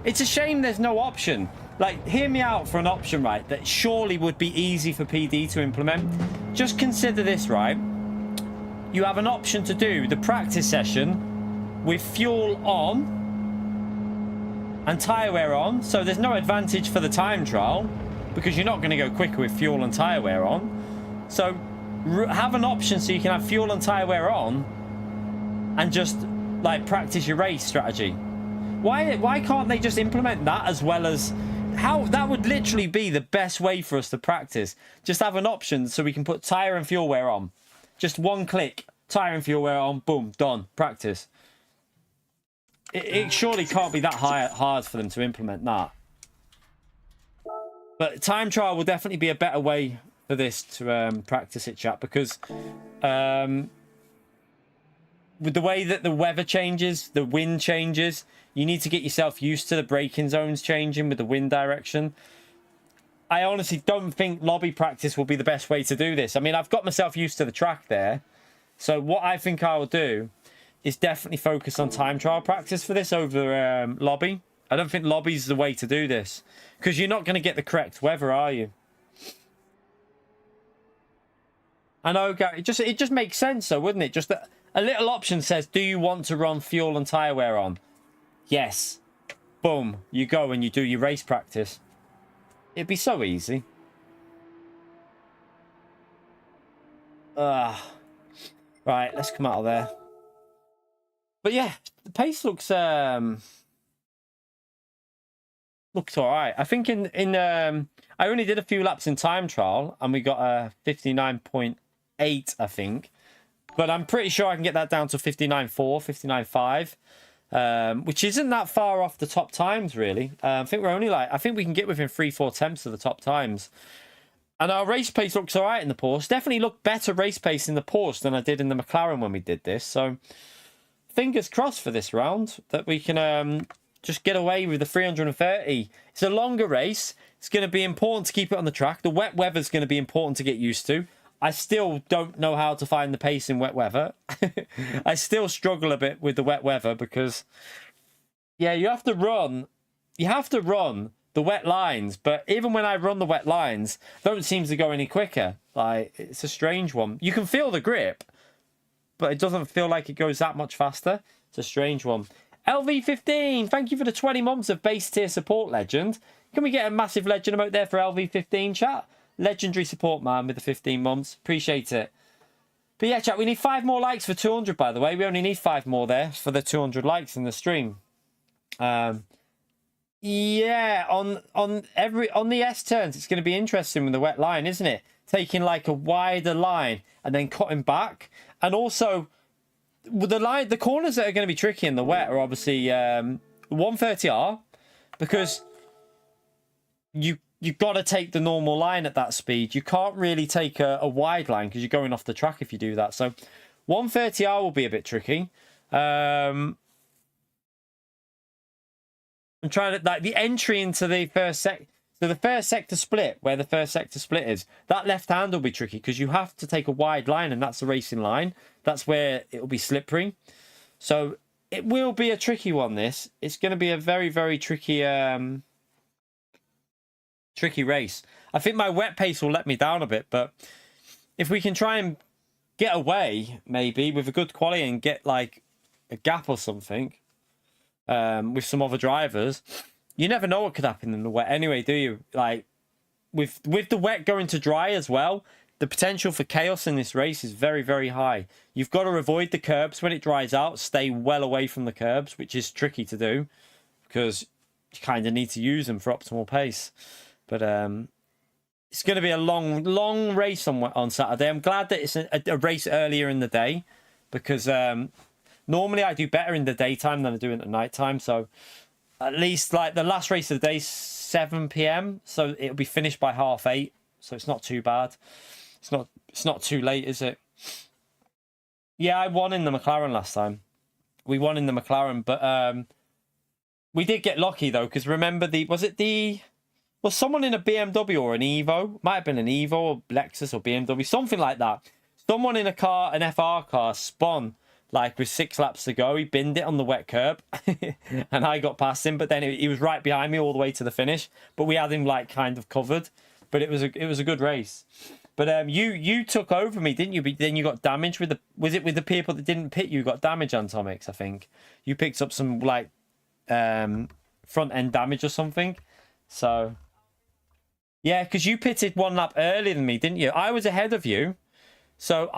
It's a shame there's no option. Like, hear me out for an option, right, that surely would be easy for PD to implement. Just consider this, right? You have an option to do the practice session with fuel on and tyre wear on, so there's no advantage for the time trial because you're not going to go quicker with fuel and tyre wear on. So have an option so you can have fuel and tyre wear on and just like practice your race strategy. Why can't they just implement that as well as how that would literally be the best way for us to practice? Just have an option so we can put tyre and fuel wear on. Just one click, tyre and fuel wear on, boom, done, practice. It surely can't be that hard for them to implement that. But time trial will definitely be a better way for this to practice it, chat, because with the way that the weather changes, the wind changes, you need to get yourself used to the braking zones changing with the wind direction. I honestly don't think lobby practice will be the best way to do this. I mean, I've got myself used to the track there. So what I think I will do is definitely focus on time trial practice for this over lobby. I don't think lobby's the way to do this because you're not going to get the correct weather, are you? I know, Gary. It just makes sense, though, wouldn't it? Just a little option says, do you want to run fuel and tyre wear on? Yes. Boom. You go and you do your race practice. It'd be so easy. Right, let's come out of there. But yeah, the pace looks all right. I think I only did a few laps in time trial and we got a 59.8, I think. But I'm pretty sure I can get that down to 59.4, 59.5, which isn't that far off the top times, really. I think we're only I think we can get within 3-4 tenths of the top times. And our race pace looks all right in the Porsche. Definitely looked better race pace in the Porsche than I did in the McLaren when we did this. So fingers crossed for this round that we can just get away with the 330. It's a longer race. It's going to be important to keep it on the track. The wet weather is going to be important to get used to. I still don't know how to find the pace in wet weather. I still struggle a bit with the wet weather because, yeah, you have to run the wet lines. But even when I run the wet lines, they don't seem to go any quicker. Like, it's a strange one. You can feel the grip, but it doesn't feel like it goes that much faster. It's a strange one. LV15, thank you for the 20 months of base tier support, legend. Can we get a massive legend emote there for LV15, chat? Legendary support, man, with the 15 months. Appreciate it. But yeah, chat, we need 5 more likes for 200, by the way. We only need 5 more there for the 200 likes in the stream. Yeah, on the S turns, it's going to be interesting with the wet line, isn't it? Taking like a wider line and then cutting back. And also, with the corners that are going to be tricky in the wet are obviously 130R, because you've got to take the normal line at that speed. You can't really take a wide line because you're going off the track if you do that. So 130R will be a bit tricky. I'm trying to, like, the entry into the first so the first sector split, where the first sector split is, that left hand will be tricky because you have to take a wide line, and that's the racing line. That's where it will be slippery. So it will be a tricky one, this. It's going to be a very, very tricky tricky race. I think my wet pace will let me down a bit, but if we can try and get away, maybe, with a good quality and get, like, a gap or something with some other drivers, you never know what could happen in the wet anyway, do you? Like, with the wet going to dry as well, the potential for chaos in this race is very, very high. You've got to avoid the curbs when it dries out. Stay well away from the curbs, which is tricky to do because you kind of need to use them for optimal pace. But it's going to be a long, long race on Saturday. I'm glad that it's a race earlier in the day because normally I do better in the daytime than I do in the nighttime. So at least, like, the last race of the day, 7 p.m. So it'll be finished by 8:30. So it's not too bad. It's not too late, is it? Yeah, I won in the McLaren last time. We won in the McLaren, but we did get lucky though, because remember was someone in a BMW or an Evo? Might have been an Evo or Lexus or BMW, something like that. Someone in an FR car spun, like, with 6 laps to go. He binned it on the wet curb and I got past him, but then he was right behind me all the way to the finish, but we had him, like, kind of covered. But it was a good race. But you took over me, didn't you? But then you got damaged with was it with the people that didn't pit you got damage, Antomix? I think you picked up some, like, front end damage or something. So yeah, because you pitted 1 lap earlier than me, didn't you? I was ahead of you, so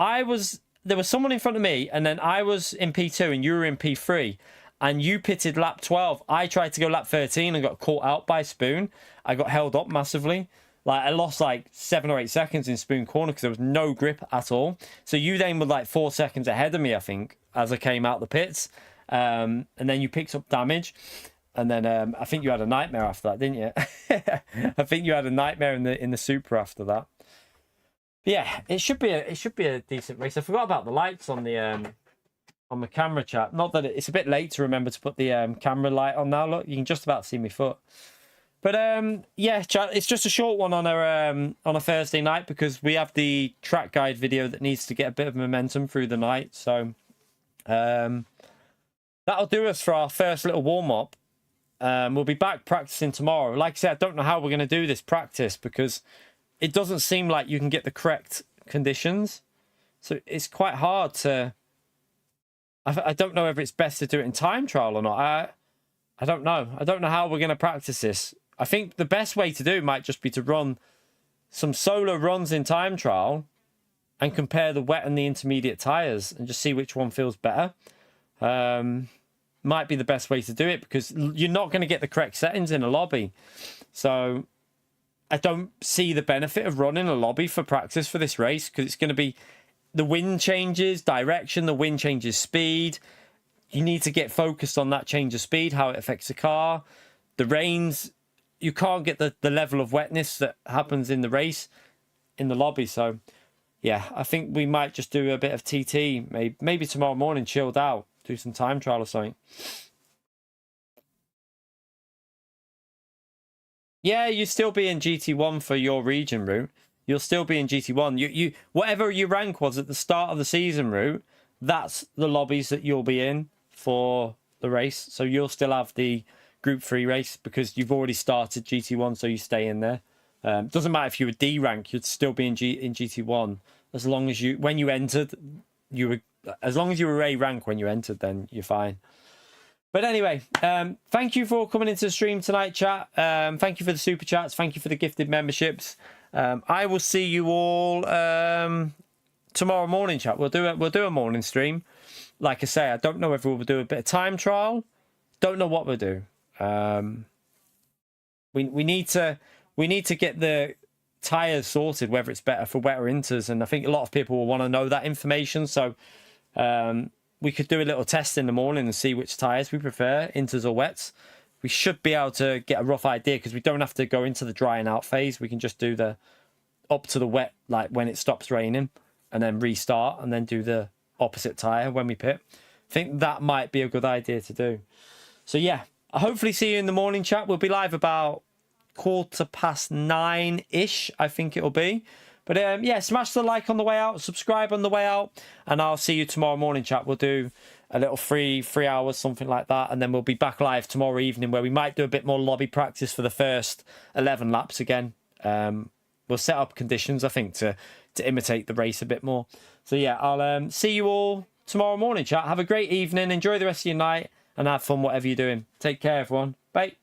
there was someone in front of me, and then I was in P2 and you were in P3, and you pitted lap 12. I tried to go lap 13 and got caught out by Spoon. I got held up massively. Like, I lost like 7 or 8 seconds in Spoon Corner because there was no grip at all. So you then were like 4 seconds ahead of me, I think, as I came out the pits. And then you picked up damage. And then I think you had a nightmare after that, didn't you? I think you had a nightmare in the Supra after that. But yeah, it should be a decent race. I forgot about the lights on the camera, chat. Not that it's a bit late to remember to put the camera light on now. Look, you can just about see my foot. But yeah, chat, it's just a short one on a Thursday night because we have the track guide video that needs to get a bit of momentum through the night. So that'll do us for our first little warm up. We'll be back practicing tomorrow. Like I said, I don't know how we're going to do this practice because it doesn't seem like you can get the correct conditions. So it's quite hard to... I don't know whether it's best to do it in time trial or not. I don't know. I don't know how we're going to practice this. I think the best way to do it might just be to run some solo runs in time trial and compare the wet and the intermediate tyres and just see which one feels better. Might be the best way to do it because you're not going to get the correct settings in a lobby. So I don't see the benefit of running a lobby for practice for this race because it's going to be the wind changes direction, the wind changes speed. You need to get focused on that change of speed, how it affects the car. The rains, you can't get the level of wetness that happens in the race in the lobby. So yeah, I think we might just do a bit of TT, maybe tomorrow morning, chilled out, do some time trial or something. Yeah, you still be in GT1 for your region route. You'll still be in GT1. You whatever your rank was at the start of the season route, that's the lobbies that you'll be in for the race. So you'll still have the Group 3 race because you've already started GT1, so you stay in there. Doesn't matter if you were D rank, you'd still be in GT1 as long as when you entered, as long as you were A rank when you entered, then you're fine. But anyway, thank you for coming into the stream tonight, chat. Thank you for the super chats. Thank you for the gifted memberships. I will see you all tomorrow morning, chat. We'll do a morning stream. Like I say, I don't know if we'll do a bit of time trial. Don't know what we'll do. We need to get the tires sorted, whether it's better for wet or inters, and I think a lot of people will want to know that information. So we could do a little test in the morning and see which tires we prefer, inters or wets. We should be able to get a rough idea because we don't have to go into the drying out phase. We can just do the up to the wet, like when it stops raining, and then restart and then do the opposite tire when we pit. I think that might be a good idea to do. So yeah, I'll hopefully see you in the morning, chat. We'll be live about 9:15-ish, I think it'll be. But yeah, smash the like on the way out, subscribe on the way out, and I'll see you tomorrow morning, chat. We'll do a little three hours, something like that, and then we'll be back live tomorrow evening where we might do a bit more lobby practice for the first 11 laps again. We'll set up conditions, I think, to imitate the race a bit more. So yeah, I'll see you all tomorrow morning, chat. Have a great evening, enjoy the rest of your night, and have fun whatever you're doing. Take care, everyone. Bye.